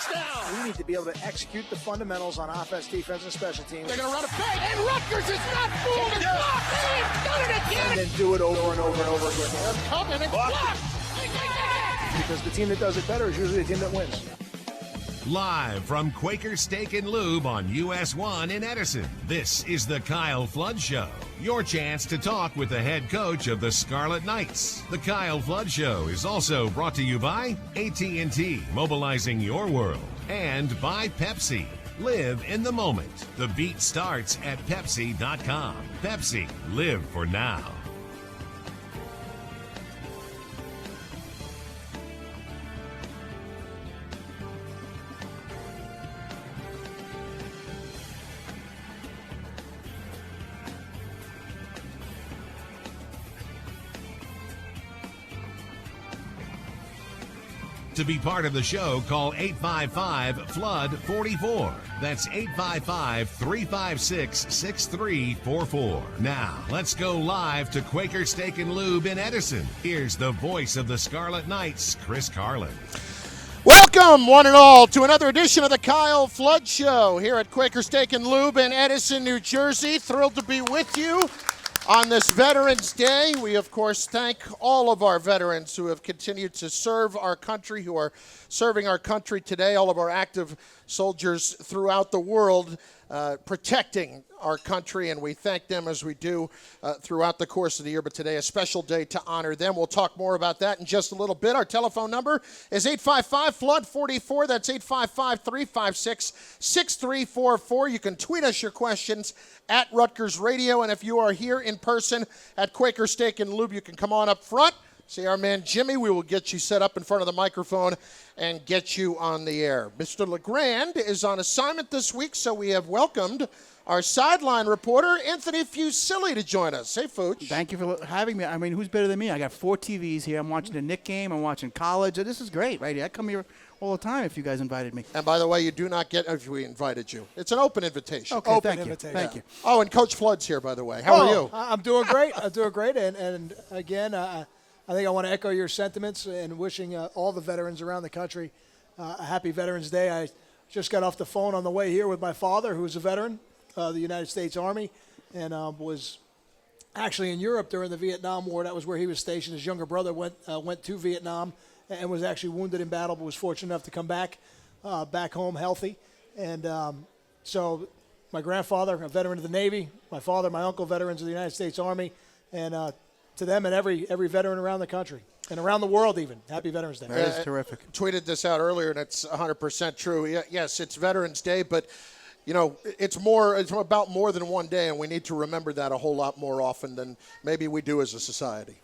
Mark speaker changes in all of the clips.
Speaker 1: touchdown.
Speaker 2: We need to be able to execute the fundamentals on offense, defense, and special teams.
Speaker 1: They're going to run a fake, and Rutgers is not fooled. It's blocked. They've done it again.
Speaker 2: And then do it over and over and over again.
Speaker 1: They're coming. It's blocked.
Speaker 2: Because the team that does it better is usually the team that wins.
Speaker 3: Live from Quaker Steak and Lube on US 1 in Edison, this is the Kyle Flood Show. Your chance to talk with the head coach of the Scarlet Knights. The Kyle Flood Show is also brought to you by AT&T, mobilizing your world, and by Pepsi. Live in the moment. The beat starts at Pepsi.com. Pepsi, live for now. To be part of the show, call 855-FLOOD-44. That's 855-356-6344. Now, let's go live to Quaker Steak and Lube in Edison. Here's the voice of the Scarlet Knights, Chris Carlin.
Speaker 4: Welcome, one and all, to another edition of the Kyle Flood Show here at Quaker Steak and Lube in Edison, New Jersey. Thrilled to be with you on this Veterans Day. We, of course, thank all of our veterans who have continued to serve our country, who are serving our country today, all of our active soldiers throughout the world protecting our country, and we thank them as we do throughout the course of the year. But today, a special day to honor them. We'll talk more about that in just a little bit. Our telephone number is 855-FLOOD-44. That's 855-356-6344. You can tweet us your questions at Rutgers Radio, and if you are here in person at Quaker Steak and Lube, you can come on up front. See our man Jimmy. We will get you set up in front of the microphone and get you on the air. Mr. LeGrand is on assignment this week, so we have welcomed our sideline reporter, Anthony Fusilli, to join us. Hey, Fuch.
Speaker 5: Thank you for having me. I mean, who's better than me? I got 4 TVs here. I'm watching the Knick game. I'm watching college. This is great right here. I come here all the time if you guys invited me.
Speaker 4: And by the way, you do not get if we invited you. It's an open invitation.
Speaker 5: Okay,
Speaker 4: open
Speaker 5: thank
Speaker 4: invitation.
Speaker 5: you. Thank you.
Speaker 4: Oh, and Coach Flood's here, by the way. How are you?
Speaker 6: I'm doing great. I'm doing great. And again, I think I want to echo your sentiments and wishing all the veterans around the country a happy Veterans Day. I just got off the phone on the way here with my father, who is a veteran of the United States Army, and was actually in Europe during the Vietnam War. That was where he was stationed. His younger brother went to Vietnam and was actually wounded in battle, but was fortunate enough to come back home healthy. And so my grandfather, a veteran of the Navy, my father, my uncle, veterans of the United States Army, and to them and every veteran around the country and around the world even. Happy Veterans Day.
Speaker 5: That is terrific.
Speaker 4: Tweeted this out earlier, and it's 100% true. Yes, it's Veterans Day, but you know, it's about more than one day, and we need to remember that a whole lot more often than maybe we do as a society.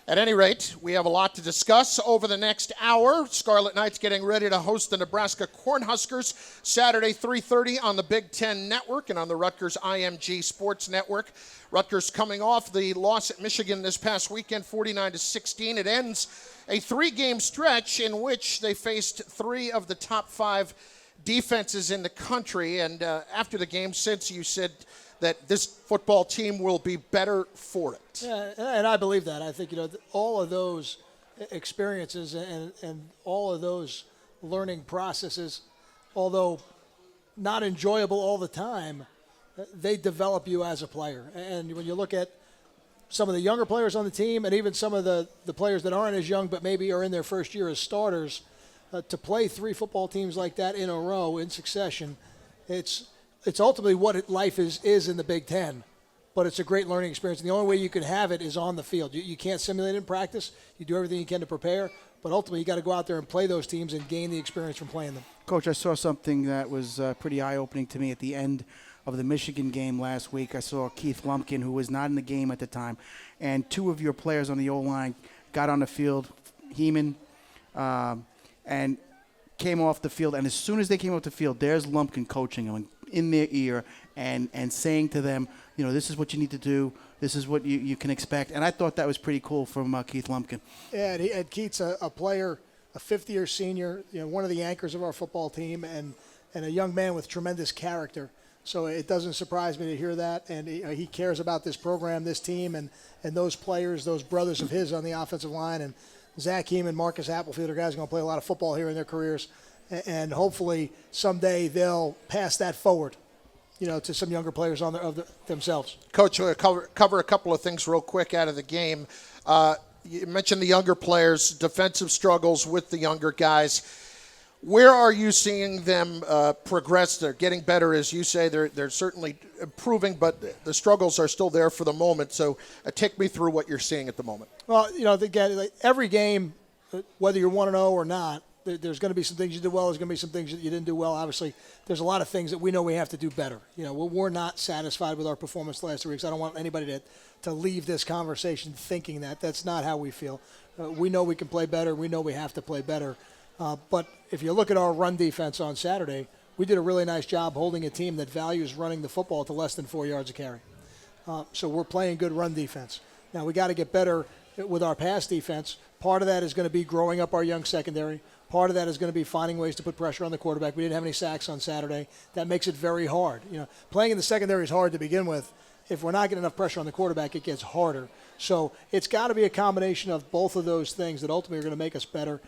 Speaker 4: At any rate, we have a lot to discuss over the next hour. Scarlet Knights getting ready to host the Nebraska Cornhuskers Saturday, 3:30 on the Big Ten Network and on the Rutgers IMG Sports Network. Rutgers coming off the loss at Michigan this past weekend, 49-16. It ends a 3-game stretch in which they faced 3 of the top 5 defenses in the country. And after the game, since you said that this football team will be better for it.
Speaker 6: Yeah, and I believe that. I think, all of those experiences and all of those learning processes, although not enjoyable all the time, they develop you as a player. And when you look at some of the younger players on the team and even some of the players that aren't as young but maybe are in their first year as starters, to play 3 football teams like that in a row in succession, it's ultimately what life is in the Big Ten, but it's a great learning experience. And the only way you can have it is on the field. You can't simulate it in practice. You do everything you can to prepare, but ultimately you got to go out there and play those teams and gain the experience from playing them.
Speaker 5: Coach, I saw something that was pretty eye-opening to me at the end of the Michigan game last week. I saw Keith Lumpkin, who was not in the game at the time, and 2 of your players on the O-line got on the field, Heeman, and came off the field. And as soon as they came off the field, there's Lumpkin coaching them in their ear and saying to them, this is what you need to do. This is what you can expect. And I thought that was pretty cool from Keith Lumpkin.
Speaker 6: Yeah, and Keith's a player, a 5th-year senior, one of the anchors of our football team, and a young man with tremendous character. So it doesn't surprise me to hear that. And he cares about this program, this team, and those players, those brothers of his on the offensive line. And Zach Heeman, Marcus Applefield are guys who are going to play a lot of football here in their careers. and hopefully someday they'll pass that forward, to some younger players themselves.
Speaker 4: Coach, we'll cover a couple of things real quick out of the game. You mentioned the younger players, defensive struggles with the younger guys. Where are you seeing them progress? They're getting better, as you say. They're certainly improving, but the struggles are still there for the moment. So take me through what you're seeing at the moment.
Speaker 6: Well, every game, whether you're 1-0 or not, there's going to be some things you did well. There's going to be some things that you didn't do well. Obviously, there's a lot of things that we know we have to do better. We're not satisfied with our performance the last 3 weeks. I don't want anybody to leave this conversation thinking that. That's not how we feel. We know we can play better. We know we have to play better. But if you look at our run defense on Saturday, we did a really nice job holding a team that values running the football to less than 4 yards a carry. So we're playing good run defense. Now, we got to get better with our pass defense. Part of that is going to be growing up our young secondary. Part of that is going to be finding ways to put pressure on the quarterback. We didn't have any sacks on Saturday. That makes it very hard. Playing in the secondary is hard to begin with. If we're not getting enough pressure on the quarterback, it gets harder. So it's got to be a combination of both of those things that ultimately are going to make us better.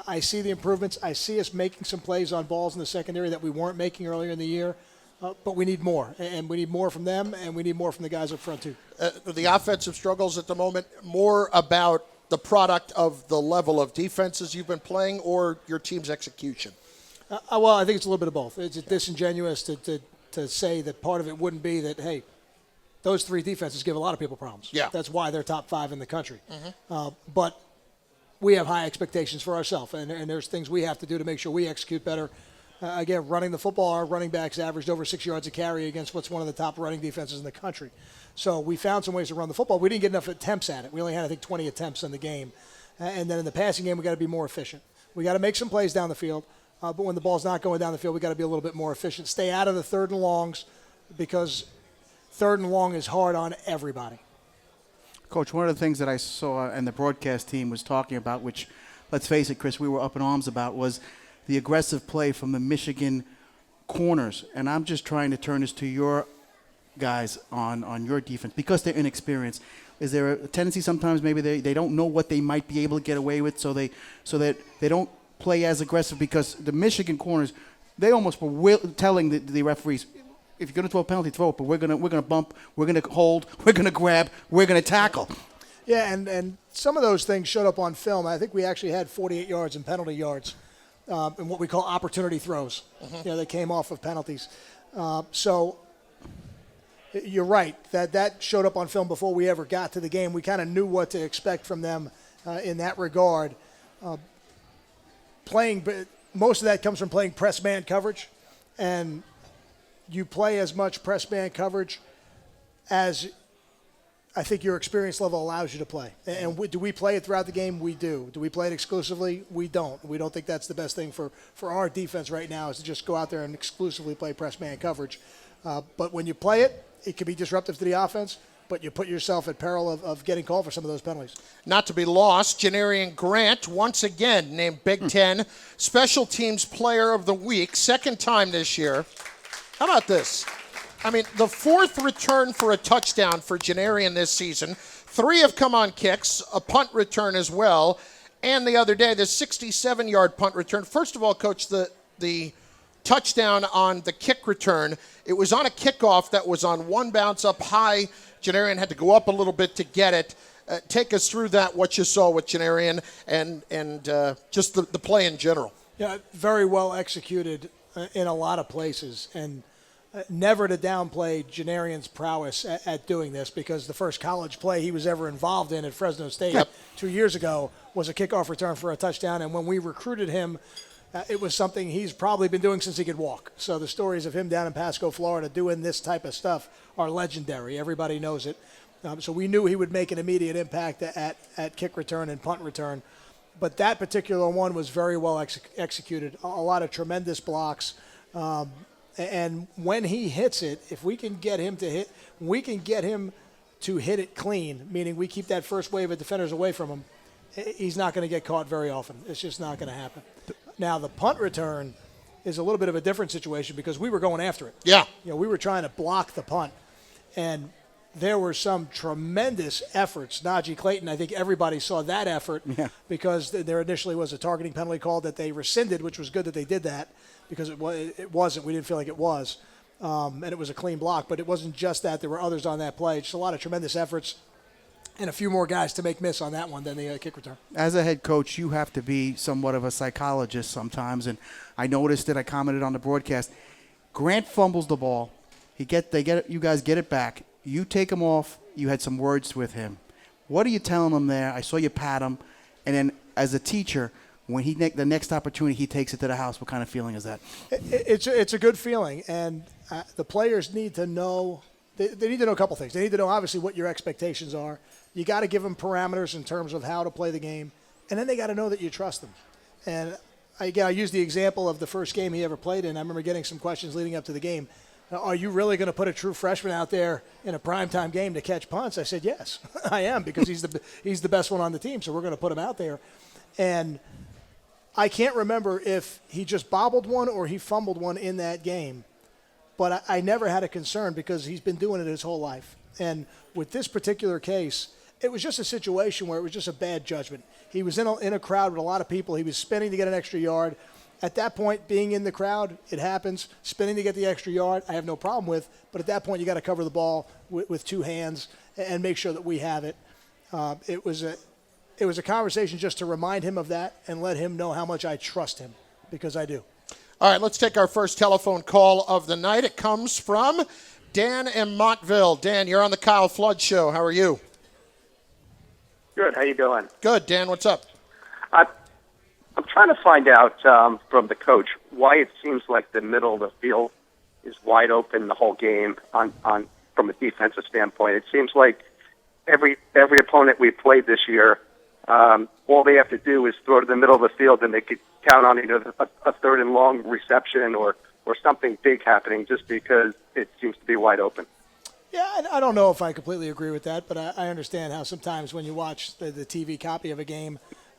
Speaker 6: I see the improvements. I see us making some plays on balls in the secondary that we weren't making earlier in the year. But we need more, and we need more from them, and we need more from the guys up front too.
Speaker 4: The offensive struggles at the moment, more about the product of the level of defenses you've been playing or your team's execution?
Speaker 6: Well, I think it's a little bit of both. It's disingenuous to say that part of it wouldn't be that, hey, those 3 defenses give a lot of people problems.
Speaker 4: Yeah.
Speaker 6: That's why they're top 5 in the country. But we have high expectations for ourselves, and there's things we have to do to make sure we execute better. Again, running the football, our running backs averaged over 6 yards a carry against what's one of the top running defenses in the country. So we found some ways to run the football. We didn't get enough attempts at it. We only had, I think, 20 attempts in the game. And then in the passing game, we got to be more efficient. We got to make some plays down the field. But when the ball's not going down the field, we got to be a little bit more efficient. Stay out of the 3rd and longs, because 3rd and long is hard on everybody.
Speaker 5: Coach, one of the things that I saw and the broadcast team was talking about, which, let's face it, Chris, we were up in arms about, was the aggressive play from the Michigan corners. And I'm just trying to turn this to your guys on your defense because they're inexperienced. Is there a tendency sometimes maybe they don't know what they might be able to get away with, so that they don't play as aggressive? Because the Michigan corners, they almost were telling the referees, if you're going to throw a penalty, throw it, but we're going to bump, we're going to hold, we're going to grab, we're going to tackle.
Speaker 6: Yeah, and some of those things showed up on film. I think we actually had 48 yards in penalty yards in what we call opportunity throws. They came off of penalties. So you're right, that showed up on film before we ever got to the game. We kind of knew what to expect from them in that regard. Most of that comes from playing press man coverage, and you play as much press man coverage as I think your experience level allows you to play. And do we play it throughout the game? We do. Do we play it exclusively? We don't. We don't think that's the best thing for our defense right now, is to just go out there and exclusively play press man coverage. But when you play it, it can be disruptive to the offense, but you put yourself at peril of getting called for some of those penalties.
Speaker 4: Not to be lost, Janarian Grant, once again named Big Ten Special Teams Player of the Week, 2nd time this year. How about this? I mean, the 4th return for a touchdown for Janarian this season. 3 have come on kicks, a punt return as well, and the other day, the 67-yard punt return. First of all, Coach, the touchdown on the kick return, it was on a kickoff that was on one bounce up high. Janarian had to go up a little bit to get it. Take us through that, what you saw with Janarian and just the play in general.
Speaker 6: Yeah, very well executed in a lot of places, and never to downplay Janarian's prowess at doing this, because the first college play he was ever involved in at Fresno State 2 years ago was a kickoff return for a touchdown, and when we recruited him, it was something he's probably been doing since he could walk. So the stories of him down in Pasco, Florida, doing this type of stuff are legendary. Everybody knows it. So we knew he would make an immediate impact at kick return and punt return. But that particular one was very well executed. A lot of tremendous blocks. And when he hits it, if we can get him to hit it clean, meaning we keep that first wave of defenders away from him, he's not going to get caught very often. It's just not going to happen. Now, the punt return is a little bit of a different situation because we were going after it.
Speaker 4: Yeah.
Speaker 6: We were trying to block the punt. And there were some tremendous efforts. Najee Clayton, I think everybody saw that effort because there initially was a targeting penalty call that they rescinded, which was good that they did that because it wasn't. We didn't feel like it was. And it was a clean block. But it wasn't just that. There were others on that play. Just a lot of tremendous efforts and a few more guys to make miss on that one than the kick return.
Speaker 5: As a head coach, you have to be somewhat of a psychologist sometimes. And I noticed it. I commented on the broadcast. Grant fumbles the ball. You guys get it back. You take him off. You had some words with him. What are you telling him there? I saw you pat him. And then as a teacher, when the next opportunity he takes it to the house, what kind of feeling is that?
Speaker 6: It's a good feeling. And the players need to know they need to know a couple things. They need to know, obviously, what your expectations are. You got to give them parameters in terms of how to play the game. And then they got to know that you trust them. And, I used the example of the first game he ever played in. I remember getting some questions leading up to the game. Are you really going to put a true freshman out there in a primetime game to catch punts? I said, yes, I am, because he's the best one on the team, so we're going to put him out there. And I can't remember if he just bobbled one or he fumbled one in that game, but I never had a concern because he's been doing it his whole life. And with this particular case, it was just a situation where it was just a bad judgment. He was in a crowd with a lot of people. He was spinning to get an extra yard. At that point, being in the crowd, it happens. Spinning to get the extra yard, I have no problem with. But at that point, you got to cover the ball with two hands and make sure that we have it. It was a conversation just to remind him of that and let him know how much I trust him, because I do.
Speaker 4: All right, let's take our first telephone call of the night. It comes from Dan in Montville. Dan, you're on the Kyle Flood Show. How are you?
Speaker 7: Good. How you doing?
Speaker 4: Good. Dan, what's up?
Speaker 7: I'm trying to find out from the coach why it seems like the middle of the field is wide open the whole game on from a defensive standpoint. It seems like every opponent we played this year, all they have to do is throw to the middle of the field, and they could count on either a third and long reception or something big happening just because it seems to be wide open.
Speaker 6: Yeah, I don't know if I completely agree with that, but I understand how sometimes when you watch the TV copy of a game,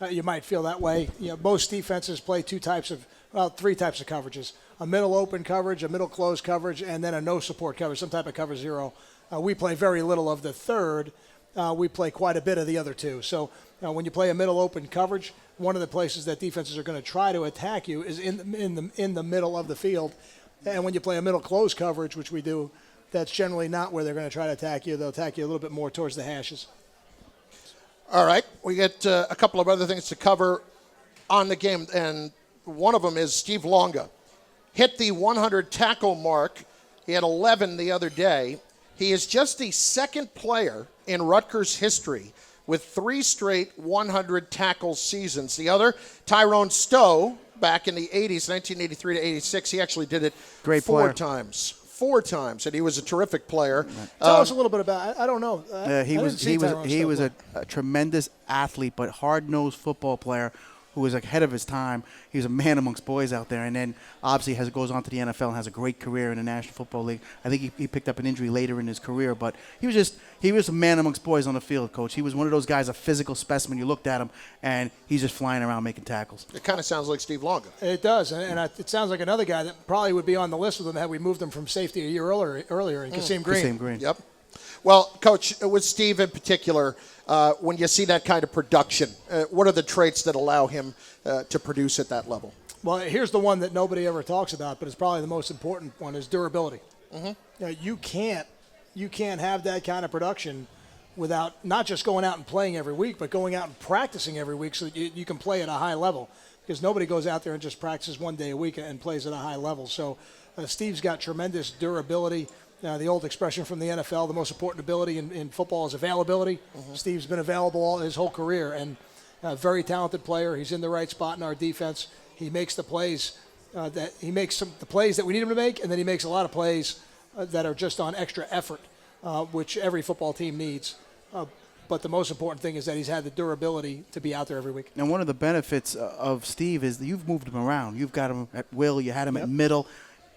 Speaker 6: you might feel that way. Most defenses play three types of coverages: a middle open coverage, a middle closed coverage, and then a no support coverage, some type of cover zero. We play very little of the third. We play quite a bit of the other two. So when you play a middle open coverage, one of the places that defenses are going to try to attack you is in the middle of the field. And when you play a middle closed coverage, which we do, that's generally not where they're going to try to attack you. They'll attack you a little bit more towards the hashes.
Speaker 4: All right, we get a couple of other things to cover on the game, and one of them is Steve Longa. Hit the 100 tackle mark. He had 11 the other day. He is just the second player in Rutgers history with 3 straight 100 tackle seasons. The other, Tyrone Stowe, back in the 80s, 1983 to 86, he actually did it four times. 4 times, and he was a terrific player.
Speaker 6: Tell us a little bit about. I don't know.
Speaker 5: He was a tremendous athlete, but hard-nosed football player who was ahead of his time. He was a man amongst boys out there, and then obviously goes on to the NFL and has a great career in the National Football League. I think he picked up an injury later in his career, but he was a man amongst boys on the field, Coach. He was one of those guys, a physical specimen. You looked at him, and he's just flying around making tackles.
Speaker 4: It kind of sounds like Steve Longa.
Speaker 6: It does, and it sounds like another guy that probably would be on the list with him had we moved him from safety a year earlier in Kasim Green.
Speaker 5: Kasim Green.
Speaker 4: Yep. Well, Coach, with Steve in particular, when you see that kind of production, what are the traits that allow him to produce at that level?
Speaker 6: Well, here's the one that nobody ever talks about, but it's probably the most important one: is durability. Mm-hmm. You can't have that kind of production without not just going out and playing every week, but going out and practicing every week so that you can play at a high level. Because nobody goes out there and just practices one day a week and plays at a high level. So Steve's got tremendous durability. The old expression from the NFL, the most important ability in football is availability. Mm-hmm. Steve's been available his whole career, and a very talented player. He's in the right spot in our defense. He makes the plays the plays that we need him to make, and then he makes a lot of plays that are just on extra effort, which every football team needs. But the most important thing is that he's had the durability to be out there every week.
Speaker 5: And one of the benefits of Steve is that you've moved him around. You've got him at will. You had him at middle.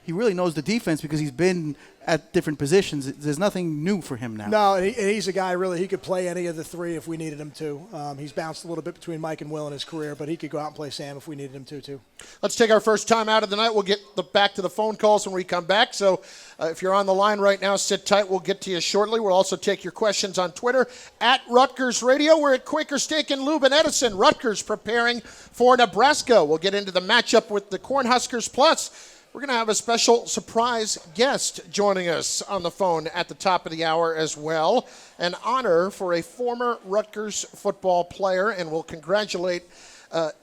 Speaker 5: he really knows the defense because he's been at different positions. There's nothing new for him now.
Speaker 6: No, and he's a guy, really, he could play any of the three if we needed him to. He's bounced a little bit between Mike and Will in his career, but he could go out and play Sam if we needed him to, too.
Speaker 4: Let's take our first time out of the night. We'll get back to the phone calls when we come back. So if you're on the line right now, sit tight. We'll get to you shortly. We'll also take your questions on Twitter at Rutgers Radio. We're at Quaker Steak and Lube in Edison. Rutgers preparing for Nebraska. We'll get into the matchup with the Cornhuskers. Plus, we're going to have a special surprise guest joining us on the phone at the top of the hour as well. An honor for a former Rutgers football player, and we'll congratulate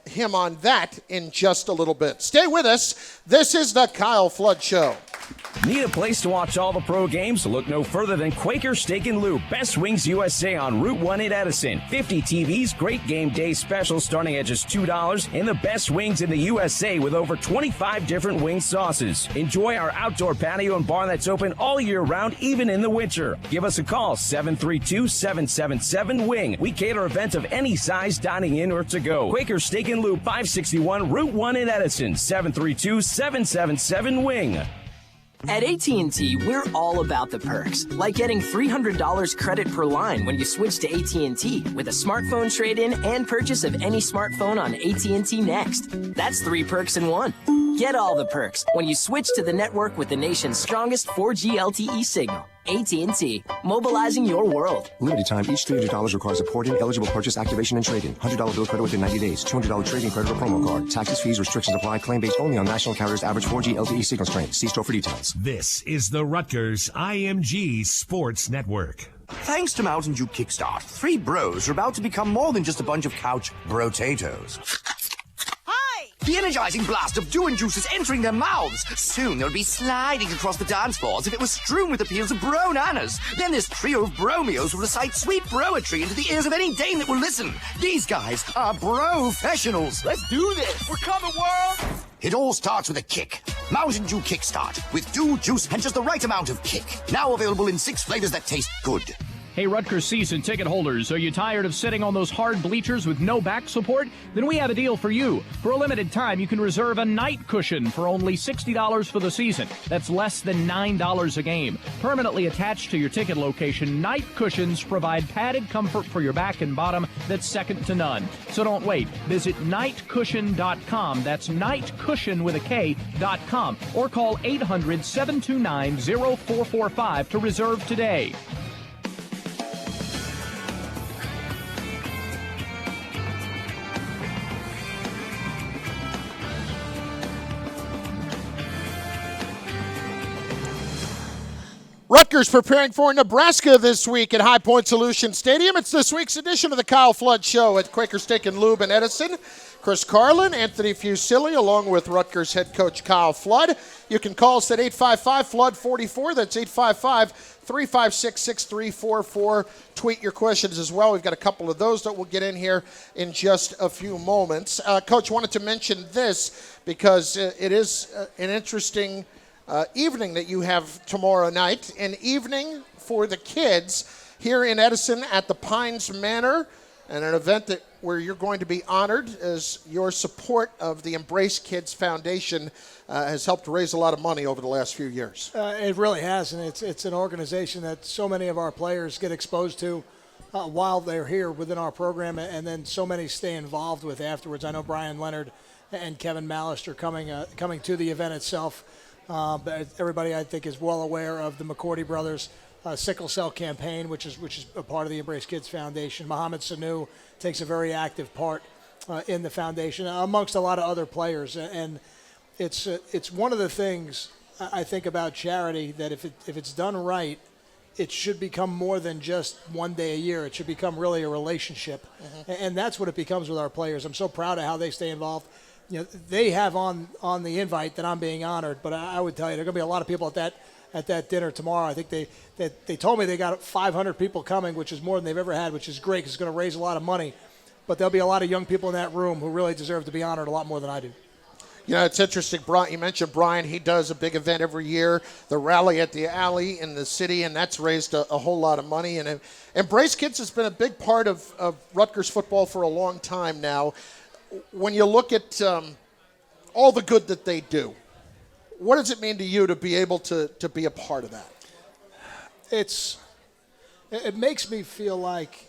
Speaker 4: him on that in just a little bit. Stay with us. This is the Kyle Flood Show.
Speaker 8: Need a place to watch all the pro games? Look no further than Quaker Steak and Lube, Best Wings USA on Route 1 in Edison. 50 TVs, great game day specials starting at just $2, and the best wings in the USA with over 25 different wing sauces. Enjoy our outdoor patio and bar that's open all year round, even in the winter. Give us a call, 732-777-WING. We cater events of any size, dining in or to go. Quaker Steak and Lube, 561 Route 1 in Edison, 732-777-WING.
Speaker 9: At AT&T, we're all about the perks, like getting $300 credit per line when you switch to AT&T with a smartphone trade-in and purchase of any smartphone on AT&T Next. That's 3 perks in 1. Get all the perks when you switch to the network with the nation's strongest 4G LTE signal. AT&T, mobilizing your world.
Speaker 10: Limited time. Each $300 requires a port-in, eligible purchase, activation, and trade-in. $100 bill credit within 90 days. $200 trade-in credit or promo card. Taxes, fees, restrictions apply. Claim based only on national carriers' average 4G LTE signal strength. See store for details.
Speaker 3: This is the Rutgers IMG Sports Network.
Speaker 11: Thanks to Mountain Dew Kickstart, 3 bros are about to become more than just a bunch of couch brotatoes. The energizing blast of dew and juice is entering their mouths. Soon they'll be sliding across the dance floor as if it was strewn with appeals of bro-nanas. Then this trio of bromios will recite sweet broetry into the ears of any dame that will listen. These guys are bro-fessionals. Let's do this. We're coming, world. It all starts with a kick. Mountain Dew Kickstart with dew, juice, and just the right amount of kick. Now available in 6 flavors that taste good.
Speaker 12: Hey, Rutgers season ticket holders, are you tired of sitting on those hard bleachers with no back support? Then we have a deal for you. For a limited time, you can reserve a night cushion for only $60 for the season. That's less than $9 a game. Permanently attached to your ticket location, night cushions provide padded comfort for your back and bottom that's second to none. So don't wait. Visit nightcushion.com. That's nightcushion with a K.com. Or call 800-729-0445 to reserve today.
Speaker 4: Rutgers preparing for Nebraska this week at High Point Solution Stadium. It's this week's edition of the Kyle Flood Show at Quaker Steak and Lube in Edison. Chris Carlin, Anthony Fusilli, along with Rutgers head coach Kyle Flood. You can call us at 855-FLOOD-44. That's 855-356-6344. Tweet your questions as well. We've got a couple of those that we'll get in here in just a few moments. Coach, wanted to mention this because it is an interesting evening that you have tomorrow night, an evening for the kids here in Edison at the Pines Manor, and an event where you're going to be honored as your support of the Embrace Kids Foundation has helped raise a lot of money over the last few years.
Speaker 6: It really has, and it's an organization that so many of our players get exposed to while they're here within our program, and then so many stay involved with afterwards. I know Brian Leonard and Kevin Mallist are coming to the event itself. But everybody, I think, is well aware of the McCourty brothers' sickle cell campaign, which is a part of the Embrace Kids Foundation. Mohamed Sanu takes a very active part in the foundation, amongst a lot of other players. And it's one of the things I think about charity that if it's done right, it should become more than just one day a year. It should become really a relationship, and that's what it becomes with our players. I'm so proud of how they stay involved. You know, they have on the invite that I'm being honored, but I would tell you there are going to be a lot of people at that dinner tomorrow. I think they told me they got 500 people coming, which is more than they've ever had, which is great because it's going to raise a lot of money. But there'll be a lot of young people in that room who really deserve to be honored a lot more than I do.
Speaker 4: You know, it's interesting. You mentioned Brian. He does a big event every year, the Rally at the Alley in the city, and that's raised a whole lot of money. And Embrace Kids has been a big part of Rutgers football for a long time now. When you look at all the good that they do, What does it mean to you to be able to be a part of that?
Speaker 6: It makes me feel like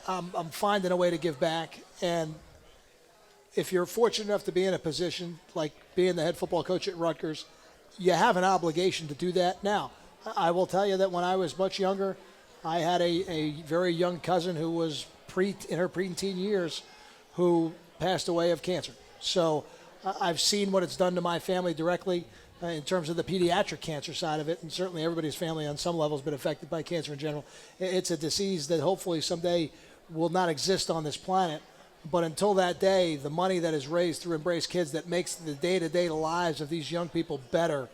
Speaker 6: I'm finding a way to give back. And if you're fortunate enough to be in a position like being the head football coach at Rutgers, you have an obligation to do that. Now, I will tell you that when I was much younger, I had a very young cousin who was in her preteen years who passed away of cancer. So I've seen what it's done to my family directly in terms of the pediatric cancer side of it, and certainly everybody's family on some level has been affected by cancer in general. It's a disease that hopefully someday will not exist on this planet. But until that day, the money that is raised through Embrace Kids that makes the day-to-day lives of these young people better,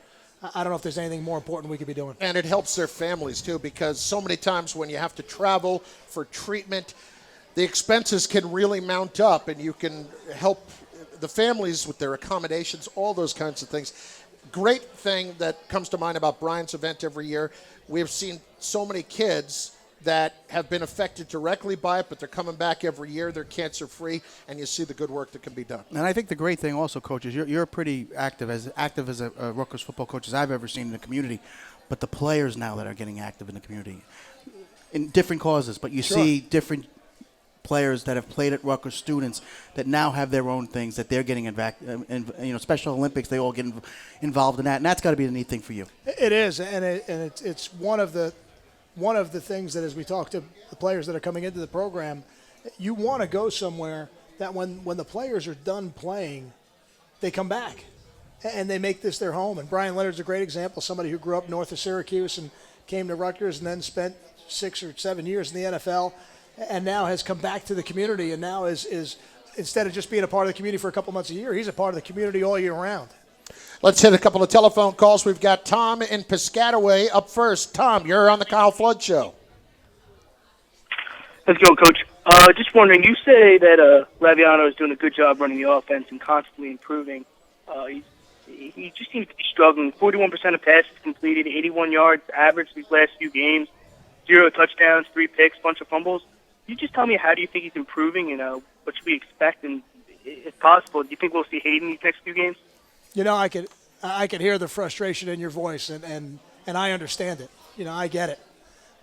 Speaker 6: I don't know if there's anything more important we could be doing.
Speaker 4: And it helps their families, too, because so many times when you have to travel for treatment, the expenses can really mount up, and you can help the families with their accommodations, all those kinds of things. Great thing that comes to mind about Brian's event every year, we have seen so many kids that have been affected directly by it, but they're coming back every year. They're cancer-free, and you see the good work that can be done.
Speaker 5: And I think the great thing also, Coach, is you're pretty active as a Rutgers football coach as I've ever seen in the community. But the players now that are getting active in the community in different causes, but you see different players that have played at Rutgers, students that now have their own things that they're getting involved in. Special Olympics, they all get involved in that, and that's got to be the neat thing for you.
Speaker 6: It is, and it's one of the things that, as we talk to the players that are coming into the program, you want to go somewhere that when the players are done playing, they come back and they make this their home. And Brian Leonard's a great example, somebody who grew up north of Syracuse and came to Rutgers and then spent 6 or 7 years in the NFL and now has come back to the community and now is instead of just being a part of the community for a couple months a year, he's a part of the community all year round.
Speaker 4: Let's hit a couple of telephone calls. We've got Tom in Piscataway up first. Tom, you're on the Kyle Flood Show.
Speaker 13: Let's go, Coach. Just wondering, you say that Laviano is doing a good job running the offense and constantly improving. He just seems to be struggling. 41% of passes completed, 81 yards average these last few games, 0 touchdowns, 3 picks, bunch of fumbles. Can you just tell me how do you think he's improving and what should we expect? And if possible, do you think we'll see Hayden these next few games?
Speaker 6: You know, I could hear the frustration in your voice, and I understand it. You know, I get it.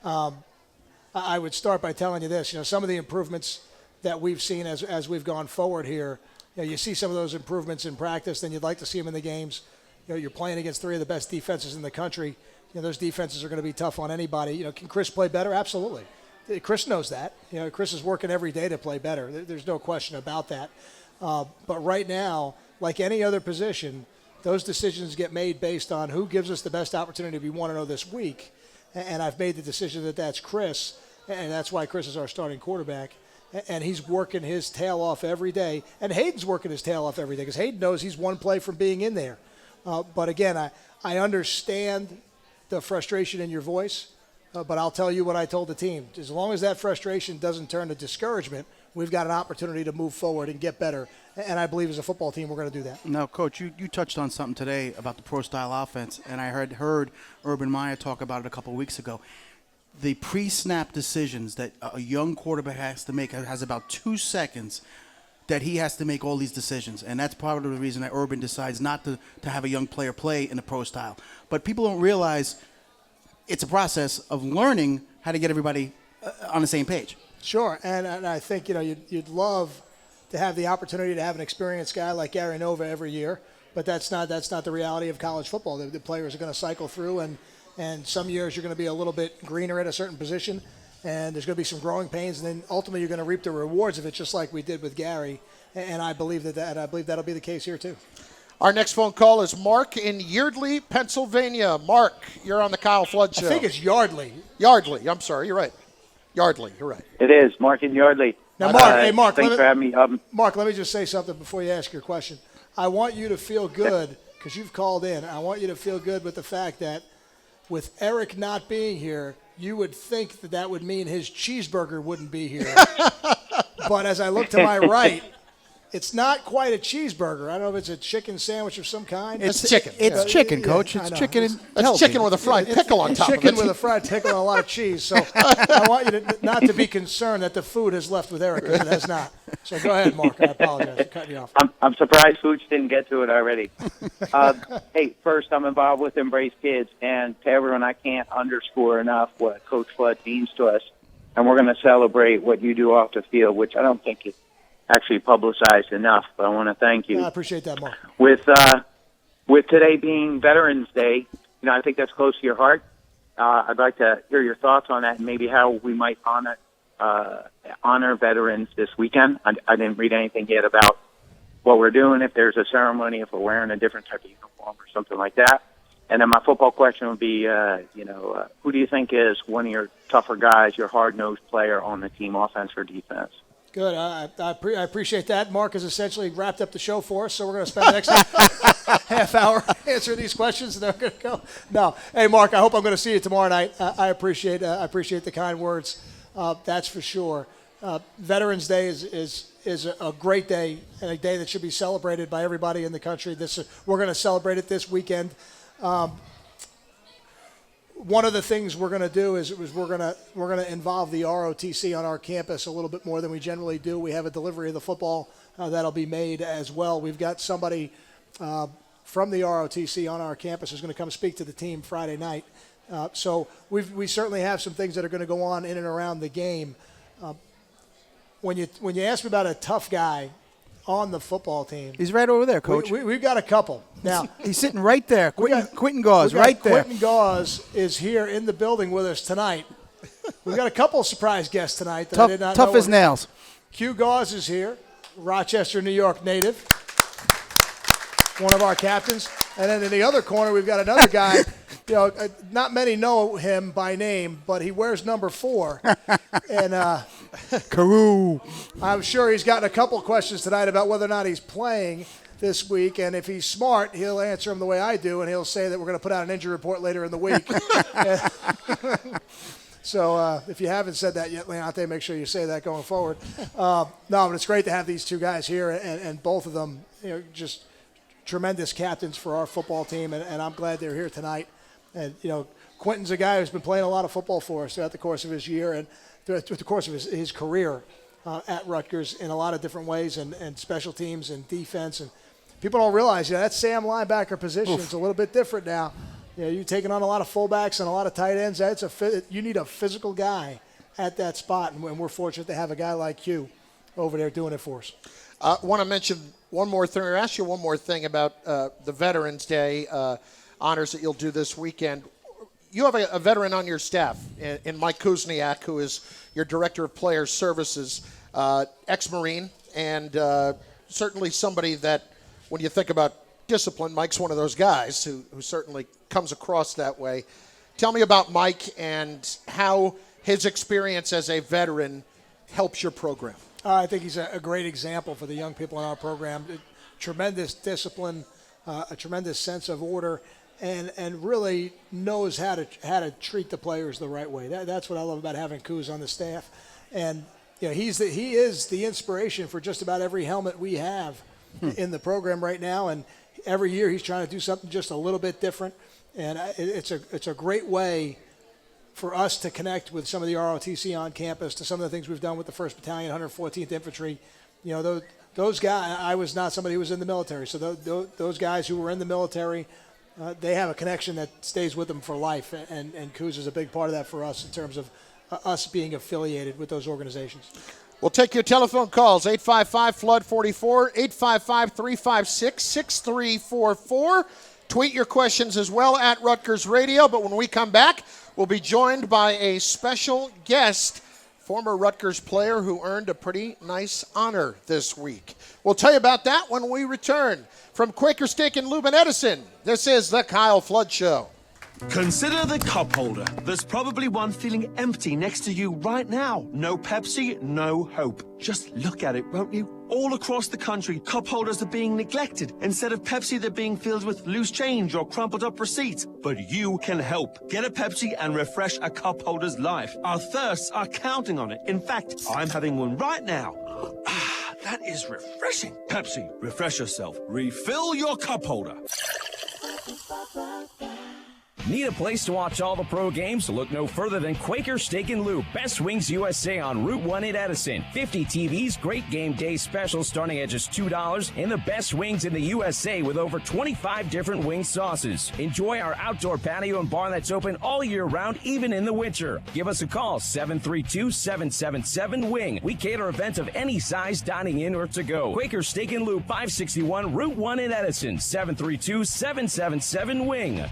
Speaker 6: I would start by telling you this. You know, some of the improvements that we've seen as we've gone forward here, you see some of those improvements in practice, then you'd like to see them in the games. You know, you're playing against 3 of the best defenses in the country. You know, those defenses are going to be tough on anybody. You know, can Chris play better? Absolutely. Chris knows that. You know, Chris is working every day to play better. There's no question about that. But right now, like any other position, those decisions get made based on who gives us the best opportunity we want to know this week. And I've made the decision that that's Chris, and that's why Chris is our starting quarterback. And he's working his tail off every day. And Hayden's working his tail off every day because Hayden knows he's one play from being in there. But again, I understand the frustration in your voice, but I'll tell you what I told the team. As long as that frustration doesn't turn to discouragement, we've got an opportunity to move forward and get better. And I believe as a football team, we're going to do that.
Speaker 5: Now, Coach, you touched on something today about the pro-style offense, and I heard Urban Meyer talk about it a couple of weeks ago. The pre-snap decisions that a young quarterback has to make has about 2 seconds that he has to make all these decisions. And that's part of the reason that Urban decides not to have a young player play in the pro style. But people don't realize it's a process of learning how to get everybody on the same page.
Speaker 6: Sure, and I think you'd love to have the opportunity to have an experienced guy like Gary Nova every year, but that's not the reality of college football. The players are going to cycle through, and some years you're going to be a little bit greener at a certain position, and there's going to be some growing pains, and then ultimately you're going to reap the rewards of it, just like we did with Gary. And I believe that'll be the case here too.
Speaker 4: Our next phone call is Mark in Yeardley, Pennsylvania. Mark, you're on the Kyle Flood Show.
Speaker 6: I think it's Yardley.
Speaker 4: Yardley. I'm sorry. You're right. Yardley. You're right.
Speaker 14: It is. Mark in Yardley.
Speaker 6: Now, Mark. Mark.
Speaker 14: Thanks for having me.
Speaker 6: Mark, let me just say something before you ask your question. I want you to feel good because you've called in. I want you to feel good with the fact that with Eric not being here, you would think that would mean his cheeseburger wouldn't be here. But as I look to my right, It's not quite a cheeseburger. I don't know if it's a chicken sandwich of some kind.
Speaker 4: It's chicken.
Speaker 5: It's chicken, Coach. It's chicken.
Speaker 4: It's chicken with a fried pickle on top of it.
Speaker 6: Chicken with a fried pickle and a lot of cheese. So I want you not to be concerned that the food has left with Eric, because it has not. So go ahead, Mark. I apologize for cutting you off.
Speaker 14: I'm surprised Pooch didn't get to it already. Hey, first, I'm involved with Embrace Kids, and to everyone, I can't underscore enough what Coach Flood means to us. And we're going to celebrate what you do off the field, which I don't think is actually publicized enough, but I want to thank you.
Speaker 6: I appreciate that, Mark.
Speaker 14: With today being Veterans Day, I think that's close to your heart. I'd like to hear your thoughts on that and maybe how we might honor veterans this weekend. I didn't read anything yet about what we're doing, if there's a ceremony, if we're wearing a different type of uniform or something like that. And then my football question would be, who do you think is one of your tougher guys, your hard-nosed player on the team, offense or defense?
Speaker 6: Good. I appreciate that. Mark has essentially wrapped up the show for us, so we're going to spend the next half hour answering these questions, and then we're going to go. No. Hey, Mark, I hope I'm going to see you tomorrow night. I appreciate the kind words. That's for sure. Veterans Day is a great day, and a day that should be celebrated by everybody in the country. We're going to celebrate it this weekend. One of the things we're going to do is we're going to involve the ROTC on our campus a little bit more than we generally do. We have a delivery of the football that'll be made as well. We've got somebody from the ROTC on our campus who's going to come speak to the team Friday night. So we certainly have some things that are going to go on in and around the game. When you ask me about a tough guy on the football team,
Speaker 5: he's right over there, Coach.
Speaker 6: We've got a couple. Now
Speaker 5: he's sitting right there. Quentin Gauze, right there.
Speaker 6: Quentin Gauze is here in the building with us tonight. We've got a couple of surprise guests tonight that I did not know.
Speaker 5: Tough as nails.
Speaker 6: Q Gauze is here, Rochester, New York native, one of our captains. And then in the other corner, we've got another guy. Not many know him by name, but he wears number 4. And
Speaker 5: Carew.
Speaker 6: I'm sure he's gotten a couple of questions tonight about whether or not he's playing this week. And if he's smart, he'll answer them the way I do, and he'll say that we're going to put out an injury report later in the week. So if you haven't said that yet, Leonte, make sure you say that going forward. No, but it's great to have these two guys here, and both of them, just tremendous captains for our football team, and I'm glad they're here tonight. And, Quentin's a guy who's been playing a lot of football for us throughout the course of his year and throughout the course of his career at Rutgers in a lot of different ways, and special teams and defense. And people don't realize, that Sam linebacker position is a little bit different now. You're taking on a lot of fullbacks and a lot of tight ends. You need a physical guy at that spot, and we're fortunate to have a guy like you over there doing it for us.
Speaker 4: I want to mention one more thing, or ask you one more thing about the Veterans Day honors that you'll do this weekend. You have a veteran on your staff in Mike Kuzniak, who is your Director of Player Services, ex-Marine, and certainly somebody that, when you think about discipline, Mike's one of those guys who certainly comes across that way. Tell me about Mike and how his experience as a veteran helps your program.
Speaker 6: I think he's a great example for the young people in our program. Tremendous discipline, a tremendous sense of order, and really knows how to treat the players the right way. That's what I love about having Kuz on the staff. And he is the inspiration for just about every helmet we have in the program right now. And every year he's trying to do something just a little bit different. And it's a great way for us to connect with some of the ROTC on campus, to some of the things we've done with the 1st Battalion, 114th Infantry. Those guys, I was not somebody who was in the military, so those guys who were in the military, they have a connection that stays with them for life, and Kuz is a big part of that for us in terms of us being affiliated with those organizations.
Speaker 4: We'll take your telephone calls, 855-FLOOD-44, 855-356-6344. Tweet your questions as well at Rutgers Radio, but when we come back, we'll be joined by a special guest, former Rutgers player who earned a pretty nice honor this week. We'll tell you about that when we return. From Quaker Steak and Lube in Edison, this is The Kyle Flood Show.
Speaker 15: Consider the cup holder. There's probably one feeling empty next to you right now. No Pepsi, no hope. Just look at it, won't you? All across the country, cup holders are being neglected. Instead of Pepsi, they're being filled with loose change or crumpled up receipts. But you can help. Get a Pepsi and refresh a cup holder's life. Our thirsts are counting on it. In fact, I'm having one right now. That is refreshing. Pepsi, refresh yourself. Refill your cup holder.
Speaker 8: Need a place to watch all the pro games? Look no further than Quaker Steak and Lube, Best Wings USA on Route 1 in Edison. 50 TVs, great game day specials starting at just $2, and the best wings in the USA with over 25 different wing sauces. Enjoy our outdoor patio and bar that's open all year round, even in the winter. Give us a call, 732-777-WING. We cater events of any size, dining in or to go. Quaker Steak and Lube, 561 Route 1 in Edison, 732-777-WING.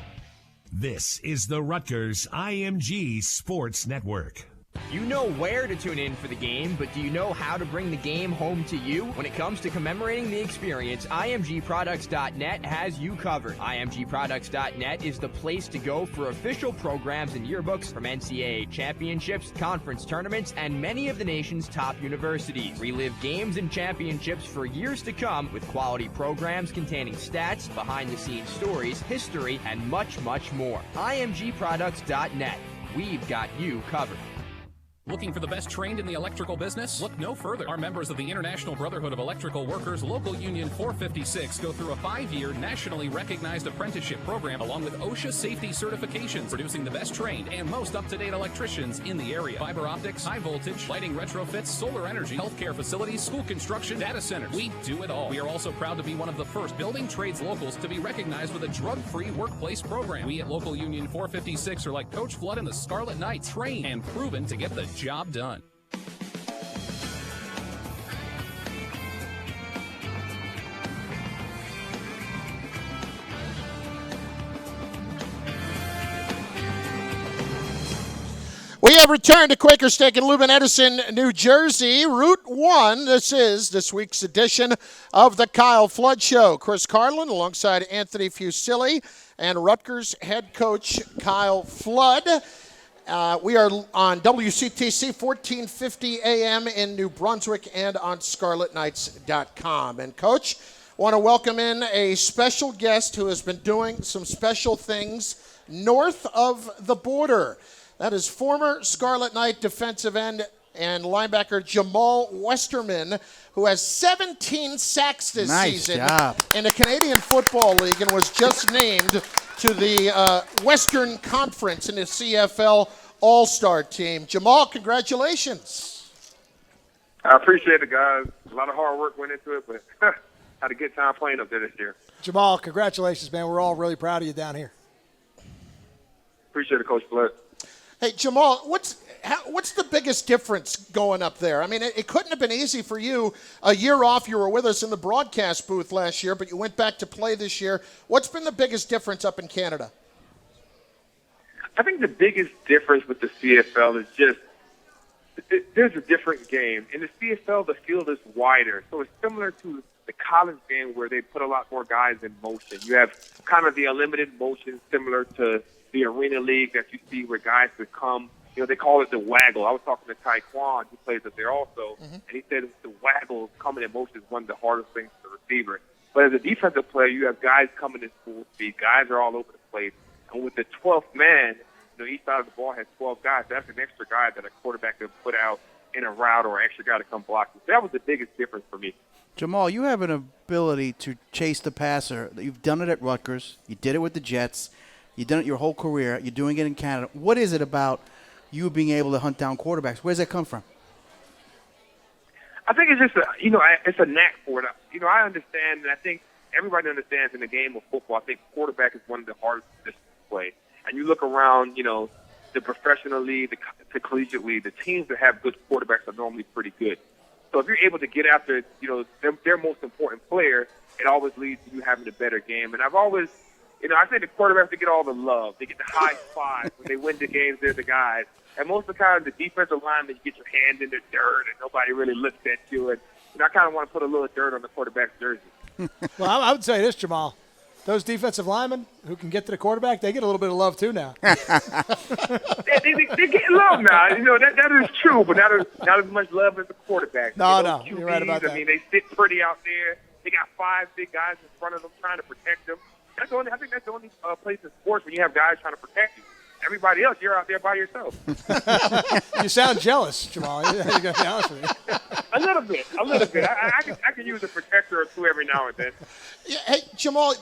Speaker 3: This is the Rutgers IMG Sports Network.
Speaker 16: You know where to tune in for the game, but do you know how to bring the game home to you? When it comes to commemorating the experience, IMGProducts.net has you covered. IMGProducts.net is the place to go for official programs and yearbooks from NCAA championships, conference tournaments, and many of the nation's top universities. Relive games and championships for years to come with quality programs containing stats, behind-the-scenes stories, history, and much, much more. IMGProducts.net. We've got you covered.
Speaker 17: Looking for the best trained in the electrical business? Look no further. Our members of the International Brotherhood of Electrical Workers Local Union 456 go through a 5-year nationally recognized apprenticeship program along with OSHA safety certifications, producing the best trained and most up-to-date electricians in the area. Fiber optics, high voltage, lighting retrofits, solar energy, healthcare facilities, school construction, data centers. We do it all. We are also proud to be one of the first building trades locals to be recognized with a drug-free workplace program. We at Local Union 456 are like Coach Flood and the Scarlet Knights, trained and proven to get the job done.
Speaker 4: We have returned to Quaker Steak and Lube in Edison, New Jersey, Route 1. This is this week's edition of the Kyle Flood Show. Chris Carlin alongside Anthony Fusilli and Rutgers head coach Kyle Flood. We are on WCTC 1450 AM in New Brunswick and on ScarletKnights.com. And, Coach, want to welcome in a special guest who has been doing some special things north of the border. That is former Scarlet Knight defensive end and linebacker Jamal Westerman, who has 17 sacks this season in the Canadian Football League and was just named to the Western Conference in the CFL All-Star team. Jamal, congratulations.
Speaker 18: I appreciate it, guys. A lot of hard work went into it, but had a good time playing up there this year.
Speaker 6: Jamal, congratulations, man. We're all really proud of you down here.
Speaker 18: Appreciate it, Coach Flood.
Speaker 4: Hey, Jamal, what's the biggest difference going up there? I mean, it couldn't have been easy for you. A year off, you were with us in the broadcast booth last year, but you went back to play this year. What's been the biggest difference up in Canada?
Speaker 18: I think the biggest difference with the CFL is just there's a different game. In the CFL, the field is wider, so it's similar to the college game where they put a lot more guys in motion. You have kind of the unlimited motion similar to the Arena League that you see where guys could come, they call it the waggle. I was talking to Taekwon, who plays up there also, and he said the waggle coming in motion is one of the hardest things for the receiver. But as a defensive player, you have guys coming in full speed. Guys are all over the place. And with the 12th man, each side of the ball has 12 guys. That's an extra guy that a quarterback could put out in a route or an extra guy to come block. So that was the biggest difference for me.
Speaker 5: Jamal, you have an ability to chase the passer. You've done it at Rutgers. You did it with the Jets. You've done it your whole career. You're doing it in Canada. What is it about you being able to hunt down quarterbacks? Where does that come from?
Speaker 18: I think it's just it's a knack for it. I understand, and I think everybody understands in the game of football. I think quarterback is one of the hardest positions to play. And you look around, the professional league, the collegiate league, the teams that have good quarterbacks are normally pretty good. So if you're able to get after, their most important player, it always leads to you having a better game. And I've always, I think the quarterbacks, they get all the love. They get the high five when they win the games. They're the guys. And most of the time, the defensive linemen, you get your hand in the dirt and nobody really looks at you. And I kind of want to put a little dirt on the quarterback's jersey.
Speaker 6: Well, I would say this, Jamal. Those defensive linemen who can get to the quarterback, they get a little bit of love too now.
Speaker 18: they get love now. That is true, but not as much love as the quarterback.
Speaker 6: No, you're right about that.
Speaker 18: I mean, they sit pretty out there. They got 5 big guys in front of them trying to protect them. I think that's the only place in sports when you have guys trying to protect you. everybody else, you're out there by yourself.
Speaker 6: You sound jealous, Jamal. You got to be honest with you.
Speaker 18: A little bit. I can use a protector or two every now and then.
Speaker 4: Yeah, hey, Jamal,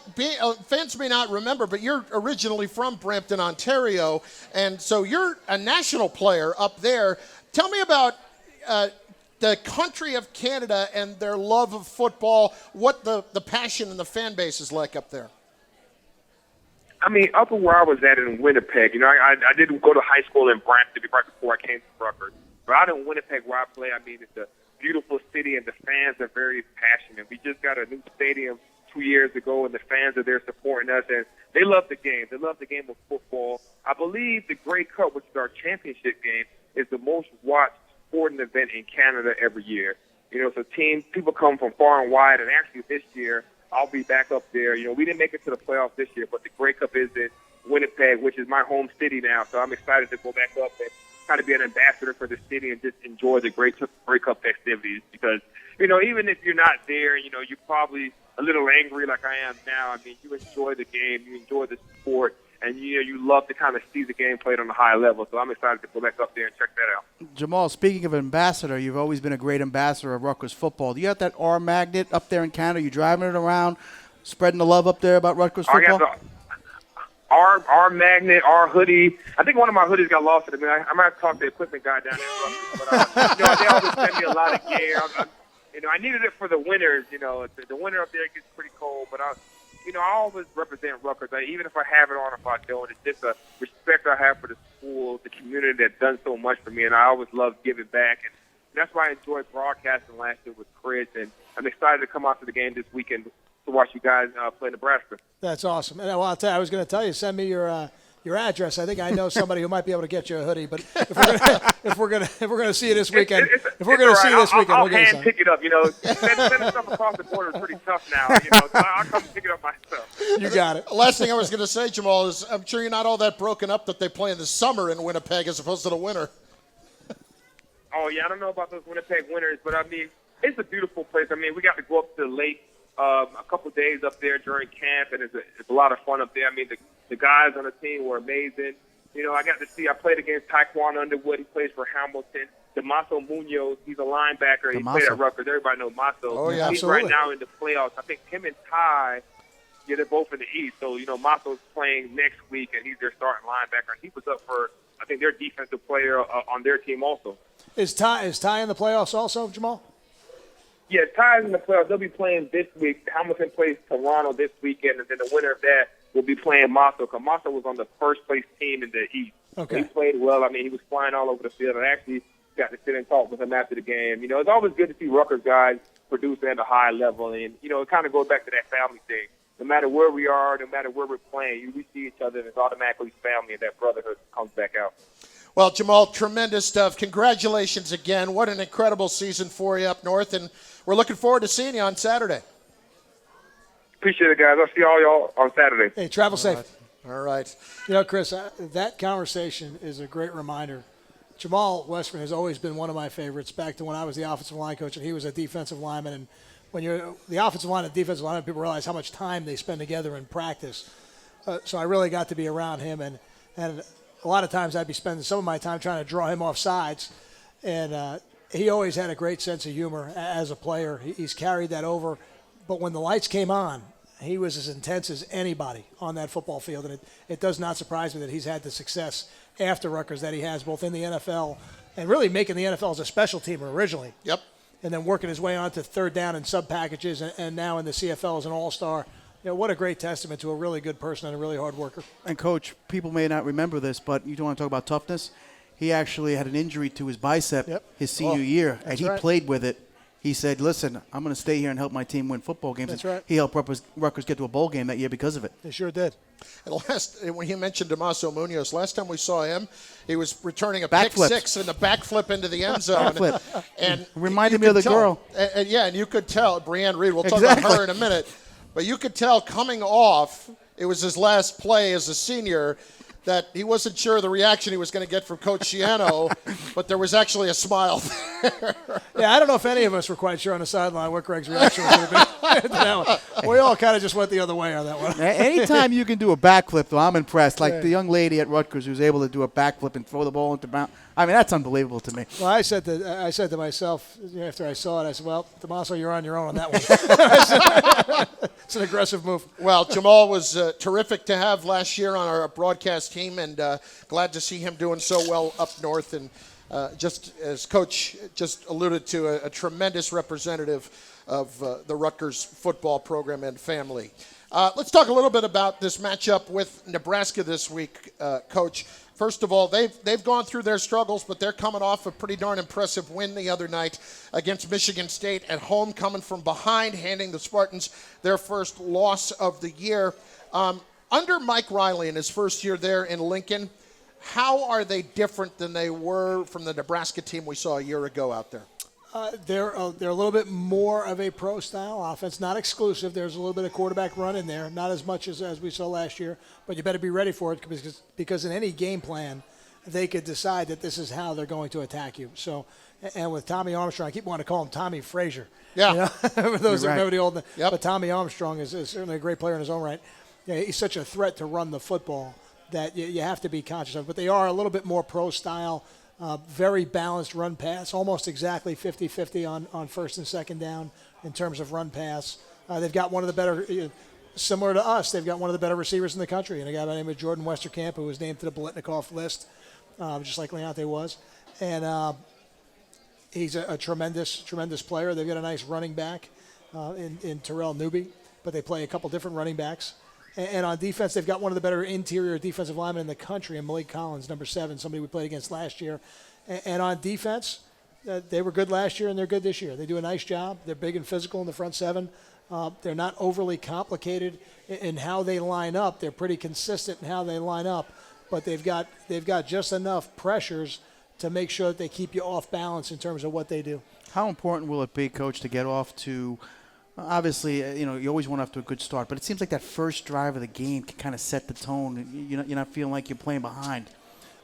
Speaker 4: fans may not remember, but you're originally from Brampton, Ontario, and so you're a national player up there. Tell me about the country of Canada and their love of football, what the passion and the fan base is like up there.
Speaker 18: I mean, up where I was at in Winnipeg, I didn't go to high school in Brampton right before I came to Rutgers. But out in Winnipeg where I play, I mean, it's a beautiful city and the fans are very passionate. We just got a new stadium 2 years ago and the fans are there supporting us and they love the game. They love the game of football. I believe the Grey Cup, which is our championship game, is the most watched sporting event in Canada every year. So people come from far and wide, and actually this year I'll be back up there. We didn't make it to the playoffs this year, but the Grey Cup is in Winnipeg, which is my home city now. So I'm excited to go back up and kind of be an ambassador for the city and just enjoy the Grey Cup festivities. Because even if you're not there, you're probably a little angry like I am now. I mean, you enjoy the game, you enjoy the sport, and you love to kind of see the game played on a high level. So I'm excited to go back up there and check that out.
Speaker 5: Jamal, speaking of ambassador, you've always been a great ambassador of Rutgers football. Do you have that R magnet up there in Canada? You driving it around, spreading the love up there about Rutgers football?
Speaker 18: I got the R magnet, R hoodie. I think one of my hoodies got lost. I might have to talk to the equipment guy down there in Rutgers. But they always send me a lot of gear. I needed it for the winters. The winter up there gets pretty cold, but I always represent Rutgers. Even if I have it on, if I don't, it's just a respect I have for the school, the community that's done so much for me, and I always love giving back. And that's why I enjoyed broadcasting last year with Chris, and I'm excited to come out to the game this weekend to watch you guys play Nebraska.
Speaker 6: That's awesome. And I'll tell you, I was going to tell you, send me your address. I think I know somebody who might be able to get you a hoodie. But if we're gonna see you this weekend,
Speaker 18: I'll hand pick it up. Sending stuff across the border is pretty tough now. So I'll come pick it up myself.
Speaker 6: You got it.
Speaker 4: Last thing I was going to say, Jamal, is I'm sure you're not all that broken up that they play in the summer in Winnipeg as opposed to the winter.
Speaker 18: Oh yeah, I don't know about those Winnipeg winters, but I mean, it's a beautiful place. I mean, we got to go up to the lake a couple days up there during camp, and it's a lot of fun up there. I mean, the guys on the team were amazing. I played against Taekwon Underwood. He plays for Hamilton. Damaso Munoz, he's a linebacker. He played at Rutgers. Everybody knows Maso.
Speaker 4: Oh, yeah,
Speaker 18: he's
Speaker 4: absolutely.
Speaker 18: right now in the playoffs. I think him and Ty, they're both in the East. So, Maso's playing next week, and he's their starting linebacker. And he was up for, I think, their defensive player on their team also.
Speaker 6: Is Ty in the playoffs also, Jamal?
Speaker 18: Yeah, Ty's in the playoffs. They'll be playing this week. Hamilton plays Toronto this weekend, and then the winner of that will be playing Maso, because Maso was on the first-place team in the East.
Speaker 6: Okay.
Speaker 18: He played well. I mean, he was flying all over the field. I actually got to sit and talk with him after the game. It's always good to see Rutgers guys produce at a high level, and, it kind of goes back to that family thing. No matter where we are, no matter where we're playing, we see each other, and it's automatically family, and that brotherhood comes back out.
Speaker 4: Well, Jamal, tremendous stuff. Congratulations again. What an incredible season for you up north, and we're looking forward to seeing you on Saturday.
Speaker 18: Appreciate it, guys. I'll see all y'all on Saturday.
Speaker 6: Hey, travel safe.
Speaker 4: All right.
Speaker 6: Chris, that conversation is a great reminder. Jamal Westerman has always been one of my favorites back to when I was the offensive line coach and he was a defensive lineman. And when you're the offensive line and defensive lineman, people realize how much time they spend together in practice. So I really got to be around him. And a lot of times I'd be spending some of my time trying to draw him off sides. And he always had a great sense of humor as a player. He's carried that over. But when the lights came on, he was as intense as anybody on that football field. And it does not surprise me that he's had the success after Rutgers that he has, both in the NFL and really making the NFL as a special teamer originally.
Speaker 4: Yep.
Speaker 6: And then working his way on to third down and sub packages and now in the CFL as an all-star. What a great testament to a really good person and a really hard worker.
Speaker 5: And, Coach, people may not remember this, but you don't want to talk about toughness. He actually had an injury to his bicep his senior year, and he played with it. He said, listen, I'm going to stay here and help my team win football games.
Speaker 6: That's right.
Speaker 5: He helped Rutgers get to a bowl game that year because of it.
Speaker 6: He sure did.
Speaker 4: And when he mentioned Damaso Munoz, last time we saw him, he was returning a pick six and a backflip into the end zone. and
Speaker 5: reminded me of the girl.
Speaker 4: And you could tell, Breanne Reed, we'll talk about her in a minute, but you could tell coming off, it was his last play as a senior, that he wasn't sure the reaction he was going to get from Coach Shiano, but there was actually a smile there.
Speaker 6: Yeah, I don't know if any of us were quite sure on the sideline what Greg's reaction was going to be to that one. We all kind of just went the other way on that one.
Speaker 5: Anytime you can do a backflip, though, I'm impressed. Like the young lady at Rutgers who's able to do a backflip and throw the ball into bounds. I mean, that's unbelievable to me.
Speaker 6: Well, I said to myself after I saw it, I said, well, Tommaso, you're on your own on that one. It's an aggressive move.
Speaker 4: Well, Jamal was terrific to have last year on our broadcast team, and glad to see him doing so well up north. And just as Coach just alluded to, a tremendous representative of the Rutgers football program and family. Let's talk a little bit about this matchup with Nebraska this week, Coach. First of all, they've gone through their struggles, but they're coming off a pretty darn impressive win the other night against Michigan State at home, coming from behind, handing the Spartans their first loss of the year. Under Mike Riley in his first year there in Lincoln, how are they different than they were from the Nebraska team we saw a year ago out there?
Speaker 6: They're a little bit more of a pro-style offense, not exclusive. There's a little bit of quarterback run in there, not as much as we saw last year, but you better be ready for it because in any game plan, they could decide that this is how they're going to attack you. So, and with Tommy Armstrong, I keep wanting to call him Tommy Frazier.
Speaker 4: Yeah.
Speaker 6: You know? For those that remember the old,
Speaker 4: yep.
Speaker 6: But Tommy Armstrong is certainly a great player in his own right. You know, he's such a threat to run the football that you have to be conscious of. But they are a little bit more pro-style. Very balanced run pass, almost exactly 50-50 on first and second down in terms of run pass. They've got one of the better, similar to us, they've got one of the better receivers in the country, and a guy by the name of Jordan Westerkamp, who was named to the Biletnikoff list, just like Leonte was. And he's a tremendous, tremendous player. They've got a nice running back in Terrell Newby, but they play a couple different running backs. And on defense, they've got one of the better interior defensive linemen in the country, and Malik Collins, number 7, somebody we played against last year. And on defense, they were good last year, and they're good this year. They do a nice job. They're big and physical in the front 7. They're not overly complicated in how they line up. They're pretty consistent in how they line up, but they've got just enough pressures to make sure that they keep you off balance in terms of what they do.
Speaker 5: How important will it be, Coach, to get off to – obviously, you always want off to a good start, but it seems like that first drive of the game can kind of set the tone. You're not feeling like you're playing behind.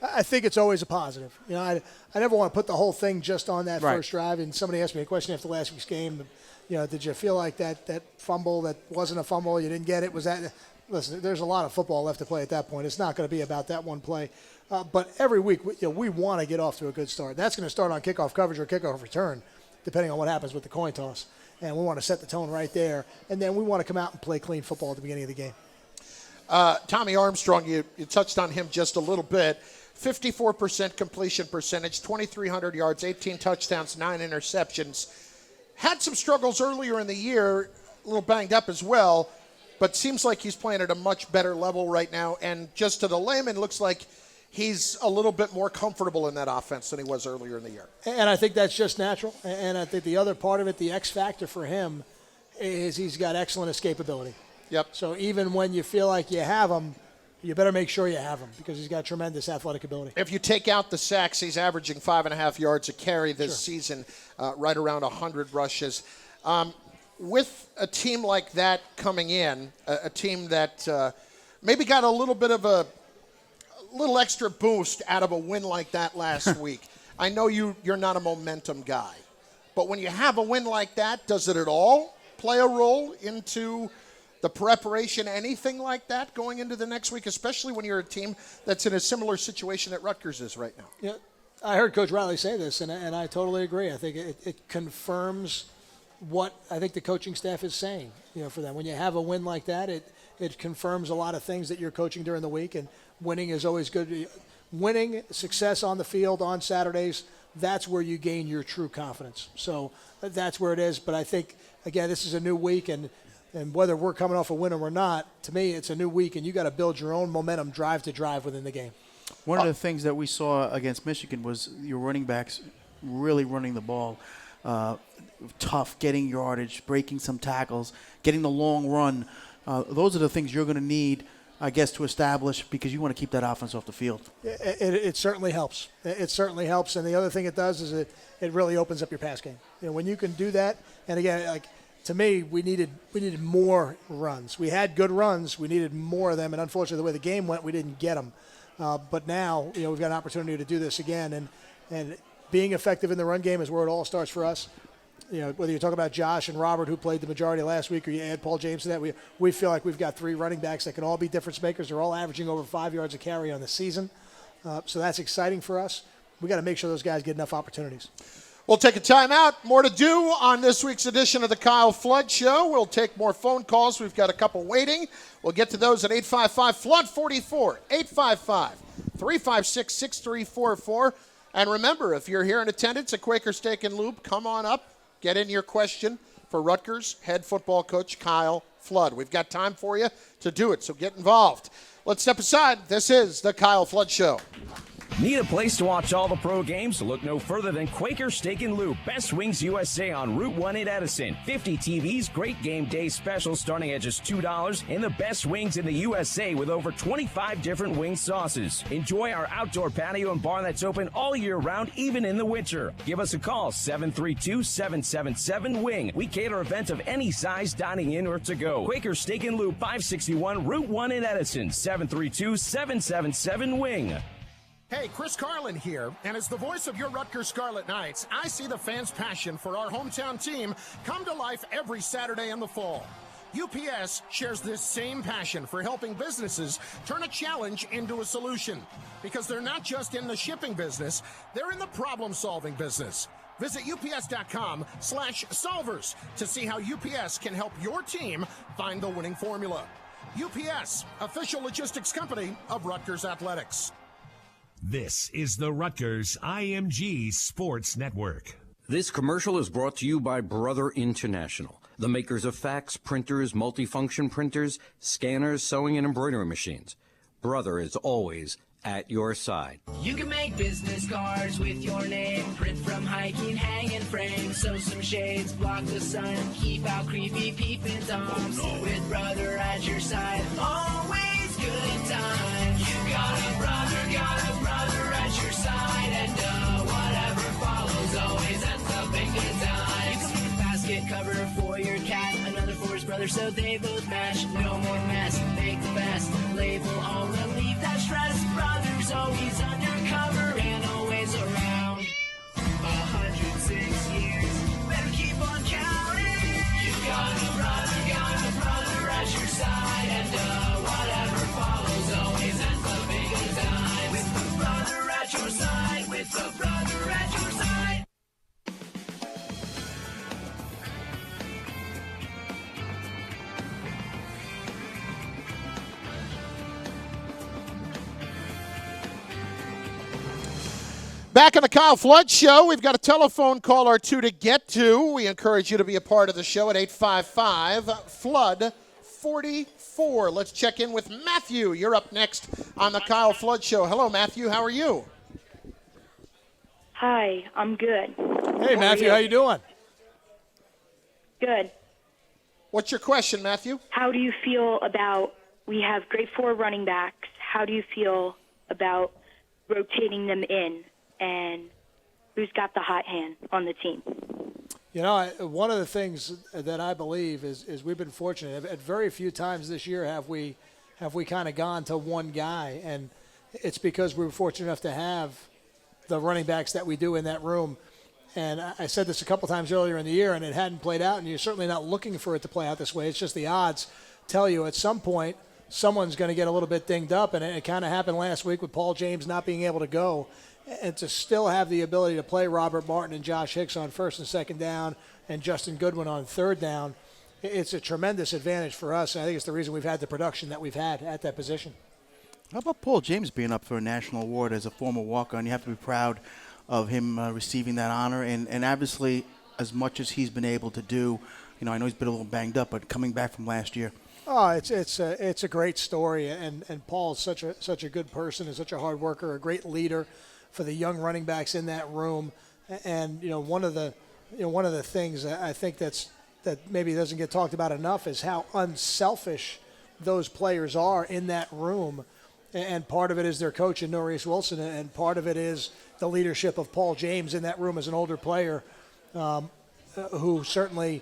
Speaker 6: I think it's always a positive. I never want to put the whole thing just on that first drive. And somebody asked me a question after last week's game. Did you feel like that fumble that wasn't a fumble, you didn't get it? Was that? Listen, there's a lot of football left to play at that point. It's not going to be about that one play. But every week, we want to get off to a good start. That's going to start on kickoff coverage or kickoff return, depending on what happens with the coin toss. And we want to set the tone right there. And then we want to come out and play clean football at the beginning of the game.
Speaker 4: Tommy Armstrong, you touched on him just a little bit. 54% completion percentage, 2,300 yards, 18 touchdowns, 9 interceptions. Had some struggles earlier in the year, a little banged up as well, but seems like he's playing at a much better level right now. And just to the layman, looks like he's a little bit more comfortable in that offense than he was earlier in the year.
Speaker 6: And I think that's just natural. And I think the other part of it, the X factor for him, is he's got excellent escapability.
Speaker 4: Yep.
Speaker 6: So even when you feel like you have him, you better make sure you have him because he's got tremendous athletic ability.
Speaker 4: If you take out the sacks, he's averaging 5.5 yards a carry this season, right around 100 rushes. With a team like that coming in, a team that maybe got a little bit of a little extra boost out of a win like that last week. I know you're not a momentum guy, but when you have a win like that, does it at all play a role into the preparation, anything like that going into the next week, especially when you're a team that's in a similar situation that Rutgers is right now?
Speaker 6: Yeah, I heard Coach Riley say this, and I totally agree. I think it confirms what I think the coaching staff is saying, for them. When you have a win like that, it confirms a lot of things that you're coaching during the week, and winning is always good. Winning, success on the field on Saturdays, that's where you gain your true confidence. So that's where it is. But I think, again, this is a new week, and whether we're coming off a win or we're not, to me, it's a new week, and you got to build your own momentum drive to drive within the game.
Speaker 5: One of the things that we saw against Michigan was your running backs really running the ball, tough, getting yardage, breaking some tackles, getting the long run. Those are the things you're going to need, I guess, to establish because you want to keep that offense off the field.
Speaker 6: It certainly helps. It certainly helps. And the other thing it does is it really opens up your pass game. When you can do that, and again, to me, we needed more runs. We had good runs. We needed more of them. And unfortunately, the way the game went, we didn't get them. But now, we've got an opportunity to do this again, and being effective in the run game is where it all starts for us. Whether you talk about Josh and Robert, who played the majority last week, or you add Paul James to that, we feel like we've got 3 running backs that can all be difference makers. They're all averaging over 5 yards a carry on the season. So that's exciting for us. We got to make sure those guys get enough opportunities.
Speaker 4: We'll take a timeout. More to do on this week's edition of the Kyle Flood Show. We'll take more phone calls. We've got a couple waiting. We'll get to those at 855-FLOOD-44, 855-356-6344. And remember, if you're here in attendance at Quaker Steak and Lube, come on up. Get in your question for Rutgers head football coach Kyle Flood. We've got time for you to do it, so get involved. Let's step aside. This is the Kyle Flood Show.
Speaker 8: Need a place to watch all the pro games? Look no further than Quaker Steak and Lube, Best Wings USA on Route 1 in Edison. 50 TVs, great game day specials starting at just $2, and the best wings in the USA with over 25 different wing sauces. Enjoy our outdoor patio and bar that's open all year round, even in the winter. Give us a call, 732-777-WING. We cater events of any size, dining in or to go. Quaker Steak and Lube, 561 Route 1 in Edison, 732-777-WING.
Speaker 19: Hey, Chris Carlin here, and as the voice of your Rutgers Scarlet Knights, I see the fans' passion for our hometown team come to life every Saturday in the fall. UPS shares this same passion for helping businesses turn a challenge into a solution, because they're not just in the shipping business, they're in the problem-solving business. Visit ups.com/solvers to see how UPS can help your team find the winning formula. UPS, official logistics company of Rutgers Athletics.
Speaker 3: This is the Rutgers IMG Sports Network.
Speaker 20: This commercial is brought to you by Brother International, the makers of fax, printers, multifunction printers, scanners, sewing, and embroidery machines. Brother is always at your side.
Speaker 9: You can make business cards with your name, print from hiking, hanging frames, sew some shades, block the sun, keep out creepy peeping toms. With Brother at your side, always good times. You got a brother at your side, and whatever follows always ends up in good times. You can make a basket cover for your cat, another for his brother so they both match. No more mess, make the best label, all relieve that stress. Brother's always undercover and always around. 106 years, better keep on counting. You got a brother at your side, and whatever follows always ends up in good time. With the brother at your side, with the brother at your side.
Speaker 4: Back on the Kyle Flood Show, we've got a telephone call or two to get to. We encourage you to be a part of the show at 855-FLOOD-44. Let's check in with Matthew. You're up next on the Kyle Flood Show. Hello, Matthew. How are you?
Speaker 21: Hi, I'm good.
Speaker 6: Hey, Matthew, how you doing?
Speaker 21: Good.
Speaker 4: What's your question, Matthew?
Speaker 21: How do you feel about, we have grade 4 running backs. How do you feel about rotating them in, and who's got the hot hand on the team?
Speaker 6: One of the things that I believe is we've been fortunate. At very few times this year have we kind of gone to one guy, and it's because we were fortunate enough to have the running backs that we do in that room. And I said this a couple times earlier in the year, and it hadn't played out, and you're certainly not looking for it to play out this way. It's just the odds tell you at some point someone's going to get a little bit dinged up, and it kind of happened last week with Paul James not being able to go. And to still have the ability to play Robert Martin and Josh Hicks on first and second down and Justin Goodwin on third down, it's a tremendous advantage for us. And I think it's the reason we've had the production that we've had at that position.
Speaker 5: How about Paul James being up for a national award as a former walk-on? You have to be proud of him receiving that honor. And obviously, as much as he's been able to do, I know he's been a little banged up, but coming back from last year.
Speaker 6: Oh, it's a great story. And Paul's such a good person and such a hard worker, a great leader for the young running backs in that room. And one of the things I think that maybe doesn't get talked about enough is how unselfish those players are in that room. And part of it is their coach, Norris Wilson, and part of it is the leadership of Paul James in that room as an older player, who certainly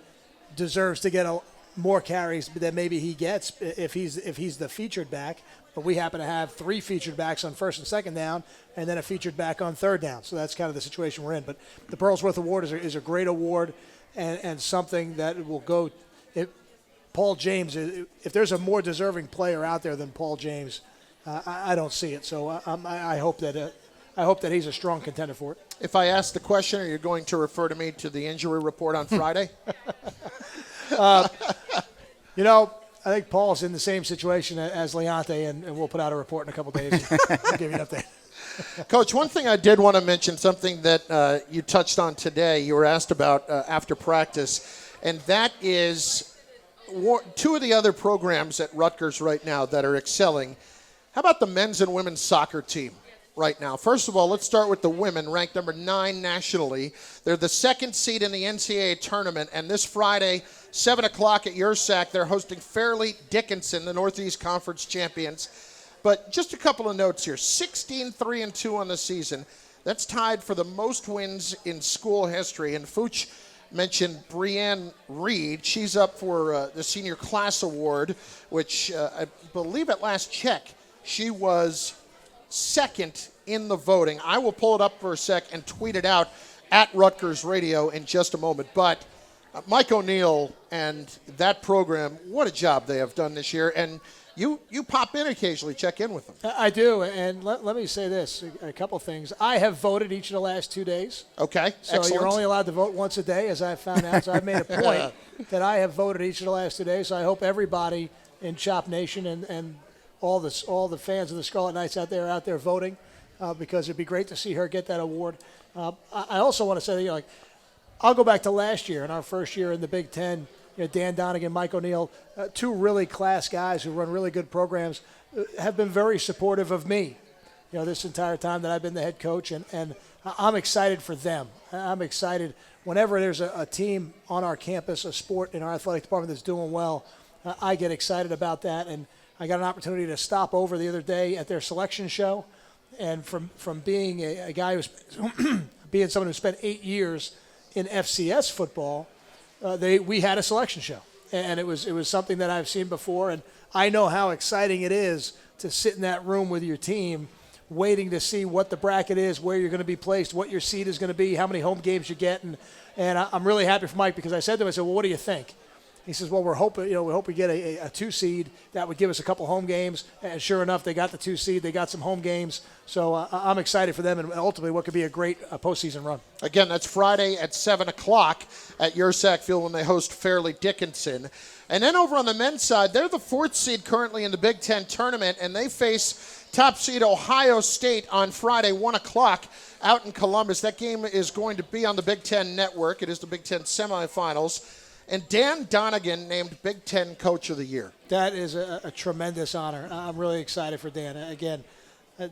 Speaker 6: deserves to get more carries than maybe he gets if he's the featured back. But we happen to have 3 featured backs on first and second down, and then a featured back on third down. So that's kind of the situation we're in. But the Burlsworth Award is a great award, and something that will go. Paul James, if there's a more deserving player out there than Paul James, I don't see it. So I hope that he's a strong contender for it.
Speaker 4: If I ask the question, are you going to refer to me to the injury report on Friday?
Speaker 6: I think Paul's in the same situation as Leonte, and we'll put out a report in a couple days and give you an update.
Speaker 4: Coach, one thing I did want to mention, something that you touched on today, you were asked about after practice, and that is 2 of the other programs at Rutgers right now that are excelling. How about the men's and women's soccer team right now? First of all, let's start with the women, ranked number 9 nationally. They're the 2nd seed in the NCAA tournament, and this Friday, 7 o'clock at URSAC, they're hosting Fairleigh Dickinson, the Northeast Conference champions. But just a couple of notes here. 16-3-2 on the season. That's tied for the most wins in school history. And Fooch mentioned Brianne Reed. She's up for the Senior Class Award, which I believe at last check, she was 2nd in the voting. I will pull it up for a sec and tweet it out at Rutgers Radio in just a moment. But Mike O'Neill and that program, what a job they have done this year. And you pop in occasionally, check in with them.
Speaker 6: I do, and let me say this, a couple things. I have voted each of the last 2 days.
Speaker 4: Okay,
Speaker 6: so
Speaker 4: excellent.
Speaker 6: You're only allowed to vote once a day, as I've found out. So I've made a point that I have voted each of the last 2 days. So I hope everybody in Chop Nation and all the fans of the Scarlet Knights out there voting, because it'd be great to see her get that award. I also want to say, I'll go back to last year, in our first year in the Big Ten. Dan Donegan, Mike O'Neill, 2 really class guys who run really good programs, have been very supportive of me, this entire time that I've been the head coach, and I'm excited for them. I'm excited whenever there's a team on our campus, a sport in our athletic department that's doing well. I get excited about that, and I got an opportunity to stop over the other day at their selection show, and from being a guy who's being someone who spent 8 years in FCS football, we had a selection show, and it was something that I've seen before, and I know how exciting it is to sit in that room with your team, waiting to see what the bracket is, where you're going to be placed, what your seed is going to be, how many home games you get, and I'm really happy for Mike, because I said to him, I said, well, what do you think? He says, well, we hope we get a 2 seed that would give us a couple home games. And sure enough, they got the 2 seed. They got some home games. So I'm excited for them, and ultimately what could be a great postseason run.
Speaker 4: Again, that's Friday at 7 o'clock at URSAC Field when they host Fairleigh Dickinson. And then over on the men's side, they're the 4th seed currently in the Big Ten tournament, and they face top seed Ohio State on Friday, 1 o'clock out in Columbus. That game is going to be on the Big Ten Network. It is the Big Ten semifinals. And Dan Donegan named Big Ten Coach of the Year.
Speaker 6: That is a tremendous honor. I'm really excited for Dan. Again,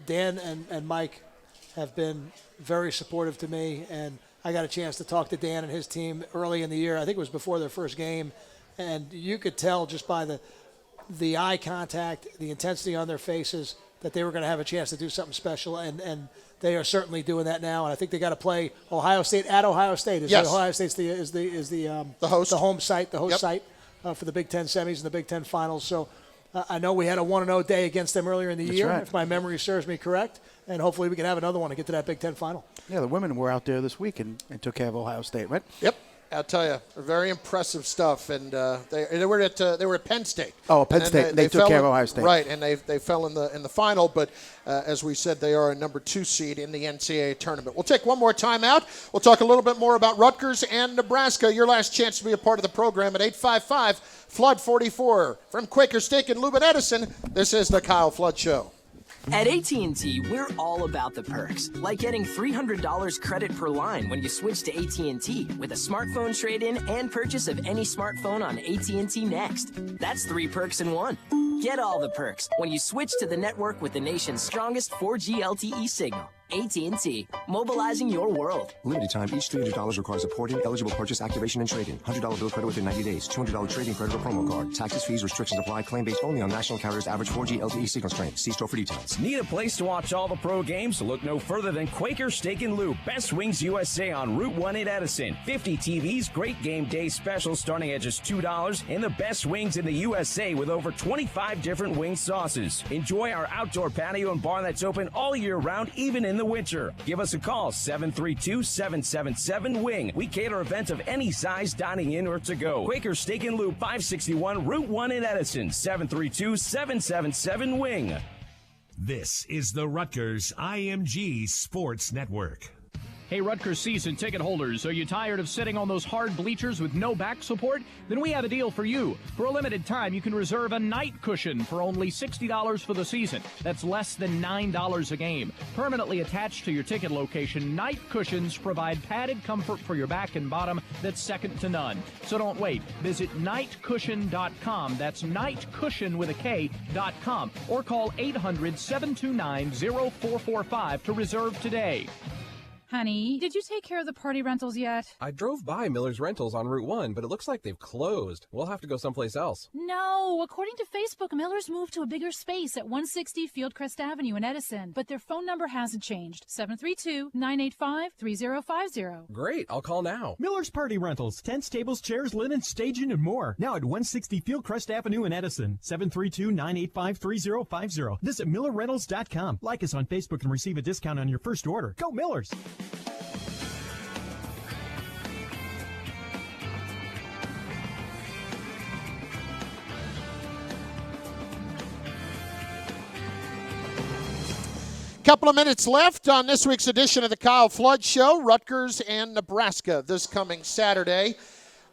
Speaker 6: Dan and Mike have been very supportive to me, and I got a chance to talk to Dan and his team early in the year. I think it was before their first game, and you could tell just by the eye contact, the intensity on their faces, that they were going to have a chance to do something special, and they are certainly doing that now. And I think they got to play Ohio State at Ohio State.
Speaker 4: Yes.
Speaker 6: Ohio State's the host, the home site, site for the Big Ten semis and the Big Ten finals. So I know we had a 1-0 day against them earlier in the year,
Speaker 5: right.
Speaker 6: if my memory serves me correct. And hopefully we can have another one to get to that Big Ten final.
Speaker 5: Yeah, the women were out there this week and took care of Ohio State, right?
Speaker 4: Yep. I'll tell you, very impressive stuff, and they were at Penn State.
Speaker 5: Oh, Penn State. They took care of Ohio State,
Speaker 4: right? And they fell in the final, but as we said, they are a number 2 seed in the NCAA tournament. We'll take one more time out. We'll talk a little bit more about Rutgers and Nebraska. Your last chance to be a part of the program at 855-FLOOD-44 from Quaker Steak and Lube in Edison. This is the Kyle Flood Show.
Speaker 9: At AT&T, we're all about the perks, like getting $300 credit per line when you switch to AT&T with a smartphone trade-in and purchase of any smartphone on AT&T Next. That's 3 perks in 1. Get all the perks when you switch to the network with the nation's strongest 4G LTE signal. AT&T, mobilizing your world.
Speaker 10: Limited time. Each $300 requires a port-in, eligible purchase, activation, and trade-in. $100 bill credit within 90 days. $200 trade-in credit or promo card. Taxes, fees, restrictions apply. Claim based only on national carriers' average 4G LTE signal strength. See store for details.
Speaker 8: Need a place to watch all the pro games? Look no further than Quaker Steak and Lube. Best Wings USA on Route 1 in Edison. 50 TVs, great game day specials starting at just $2, and the best wings in the USA with over 25 different wing sauces. Enjoy our outdoor patio and bar that's open all year round, even in the winter. Give us a call, 732-777-WING. We cater events of any size, dining in or to go. Quaker Steak and Lube, 561 Route 1 in Edison, 732-777-WING.
Speaker 3: This is the Rutgers IMG Sports Network.
Speaker 12: Hey, Rutgers season ticket holders, are you tired of sitting on those hard bleachers with no back support? Then we have a deal for you. For a limited time, you can reserve a night cushion for only $60 for the season. That's less than $9 a game. Permanently attached to your ticket location, night cushions provide padded comfort for your back and bottom that's second to none. So don't wait. Visit nightcushion.com. That's nightcushion with a K.com. Or call 800-729-0445 to reserve today.
Speaker 1: Honey, did you take care of the party rentals yet?
Speaker 22: I drove by Miller's Rentals on Route 1, but it looks like they've closed. We'll have to go someplace else.
Speaker 1: No, according to Facebook, Miller's moved to a bigger space at 160 Fieldcrest Avenue in Edison, but their phone number hasn't changed. 732-985-3050.
Speaker 22: Great, I'll call now.
Speaker 23: Miller's Party Rentals, tents, tables, chairs, linen, staging, and more. Now at 160 Fieldcrest Avenue in Edison. 732-985-3050. Visit MillerRentals.com. Like us on Facebook and receive a discount on your first order. Go Millers!
Speaker 4: Couple of minutes left on this week's edition of the Kyle Flood Show. Rutgers and Nebraska this coming Saturday.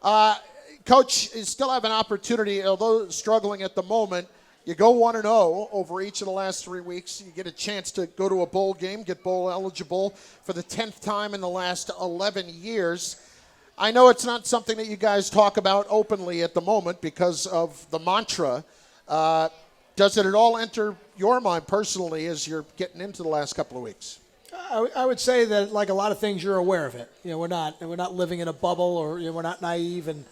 Speaker 4: Coach, you still have an opportunity, although struggling at the moment. You go 1-0 over each of the last 3 weeks. You get a chance to go to a bowl game, get bowl eligible for the 10th time in the last 11 years. I know it's not something that you guys talk about openly at the moment because of the mantra. Does it at all enter your mind personally as you're getting into the last couple of weeks?
Speaker 6: I would say that, like a lot of things, you're aware of it. You know, we're not living in a bubble, or we're not naive, and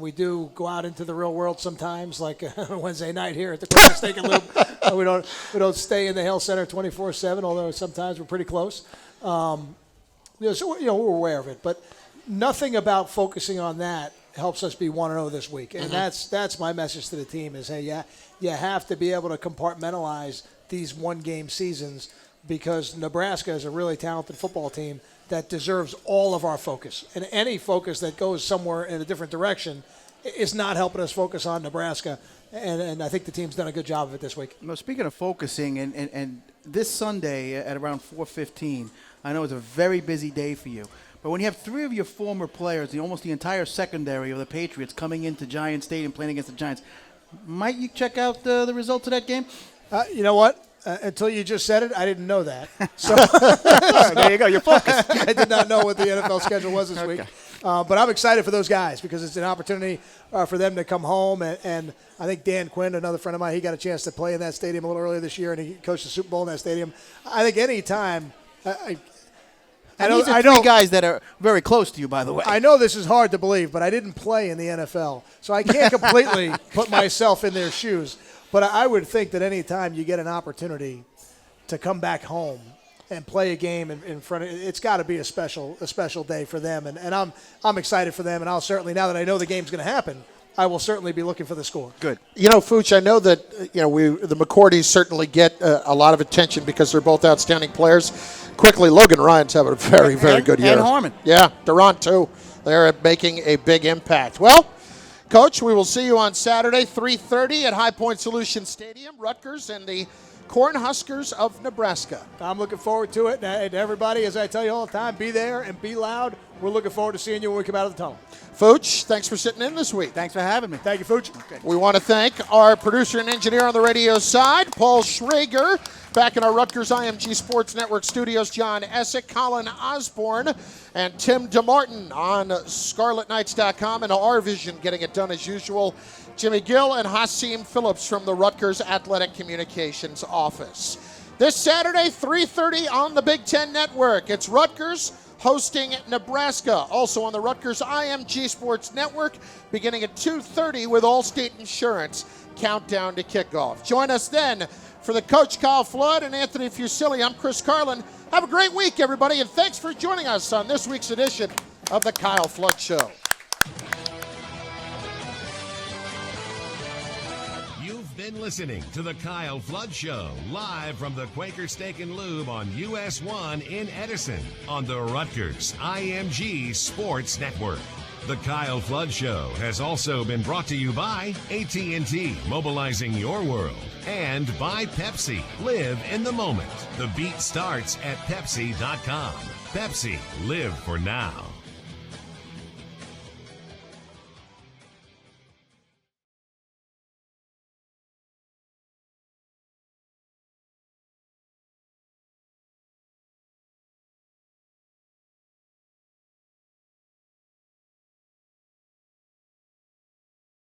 Speaker 6: we do go out into the real world sometimes, like Wednesday night here at the Quaker Steak and Lube. We don't stay in the Hale Center 24/7, although sometimes we're pretty close. So we're aware of it, but nothing about focusing on that helps us be 1-0 this week, and that's my message to the team: is hey, you have to be able to compartmentalize these one-game seasons, because Nebraska is a really talented football team that deserves all of our focus. And any focus that goes somewhere in a different direction is not helping us focus on Nebraska. And I think the team's done a good job of it this week.
Speaker 5: Well, speaking of focusing, and this Sunday at around 4:15, I know it's a very busy day for you. But when you have three of your former players, almost the entire secondary of the Patriots coming into Giant Stadium playing against the Giants, might you check out the results of that game?
Speaker 6: You know what? Until you just said it, I didn't know that. So
Speaker 5: there you go. You're focused.
Speaker 6: I did not know what the NFL schedule was this week. But I'm excited for those guys because it's an opportunity for them to come home. And I think Dan Quinn, another friend of mine, he got a chance to play in that stadium a little earlier this year, and he coached the Super Bowl in that stadium. I think any time
Speaker 5: these are three guys that are very close to you, by the way.
Speaker 6: I know this is hard to believe, but I didn't play in the NFL, so I can't completely put myself in their shoes. But I would think that any time you get an opportunity to come back home and play a game in front of, it's got to be a special day for them. And I'm excited for them, and I'll certainly, now that I know the game's going to happen, I will certainly be looking for the score.
Speaker 5: Good.
Speaker 4: You know, Fooch, I know that the McCourties certainly get a lot of attention because they're both outstanding players. Quickly, Logan Ryan's having a very, very good year.
Speaker 5: And Harmon.
Speaker 4: Yeah, Durant too. They're making a big impact. Well, Coach, we will see you on Saturday, 3:30 at High Point Solution Stadium, Rutgers and the Cornhuskers of Nebraska.
Speaker 6: I'm looking forward to it. And everybody, as I tell you all the time, be there and be loud. We're looking forward to seeing you when we come out of the tunnel.
Speaker 4: Fooch, thanks for sitting in this week.
Speaker 5: Thanks for having me.
Speaker 6: Thank you, Fooch.
Speaker 4: Okay. We want to thank our producer and engineer on the radio side, Paul Schrager. Back in our Rutgers IMG Sports Network studios, John Essick, Colin Osborne, and Tim DeMartin on ScarletKnights.com and RVision getting it done as usual. Jimmy Gill and Hasim Phillips from the Rutgers Athletic Communications office. This Saturday, 3:30 on the Big Ten Network. It's Rutgers hosting Nebraska, also on the Rutgers IMG Sports Network, beginning at 2:30 with Allstate Insurance. Countdown to kickoff. Join us then for the Coach Kyle Flood and Anthony Fusilli. I'm Chris Carlin. Have a great week, everybody, and thanks for joining us on this week's edition of the Kyle Flood Show.
Speaker 3: You've been listening to the Kyle Flood Show, live from the Quaker Steak and Lube on US 1 in Edison on the Rutgers IMG Sports Network. The Kyle Flood Show has also been brought to you by AT&T, mobilizing your world, and by Pepsi. Live in the moment. The beat starts at Pepsi.com. Pepsi, live for now.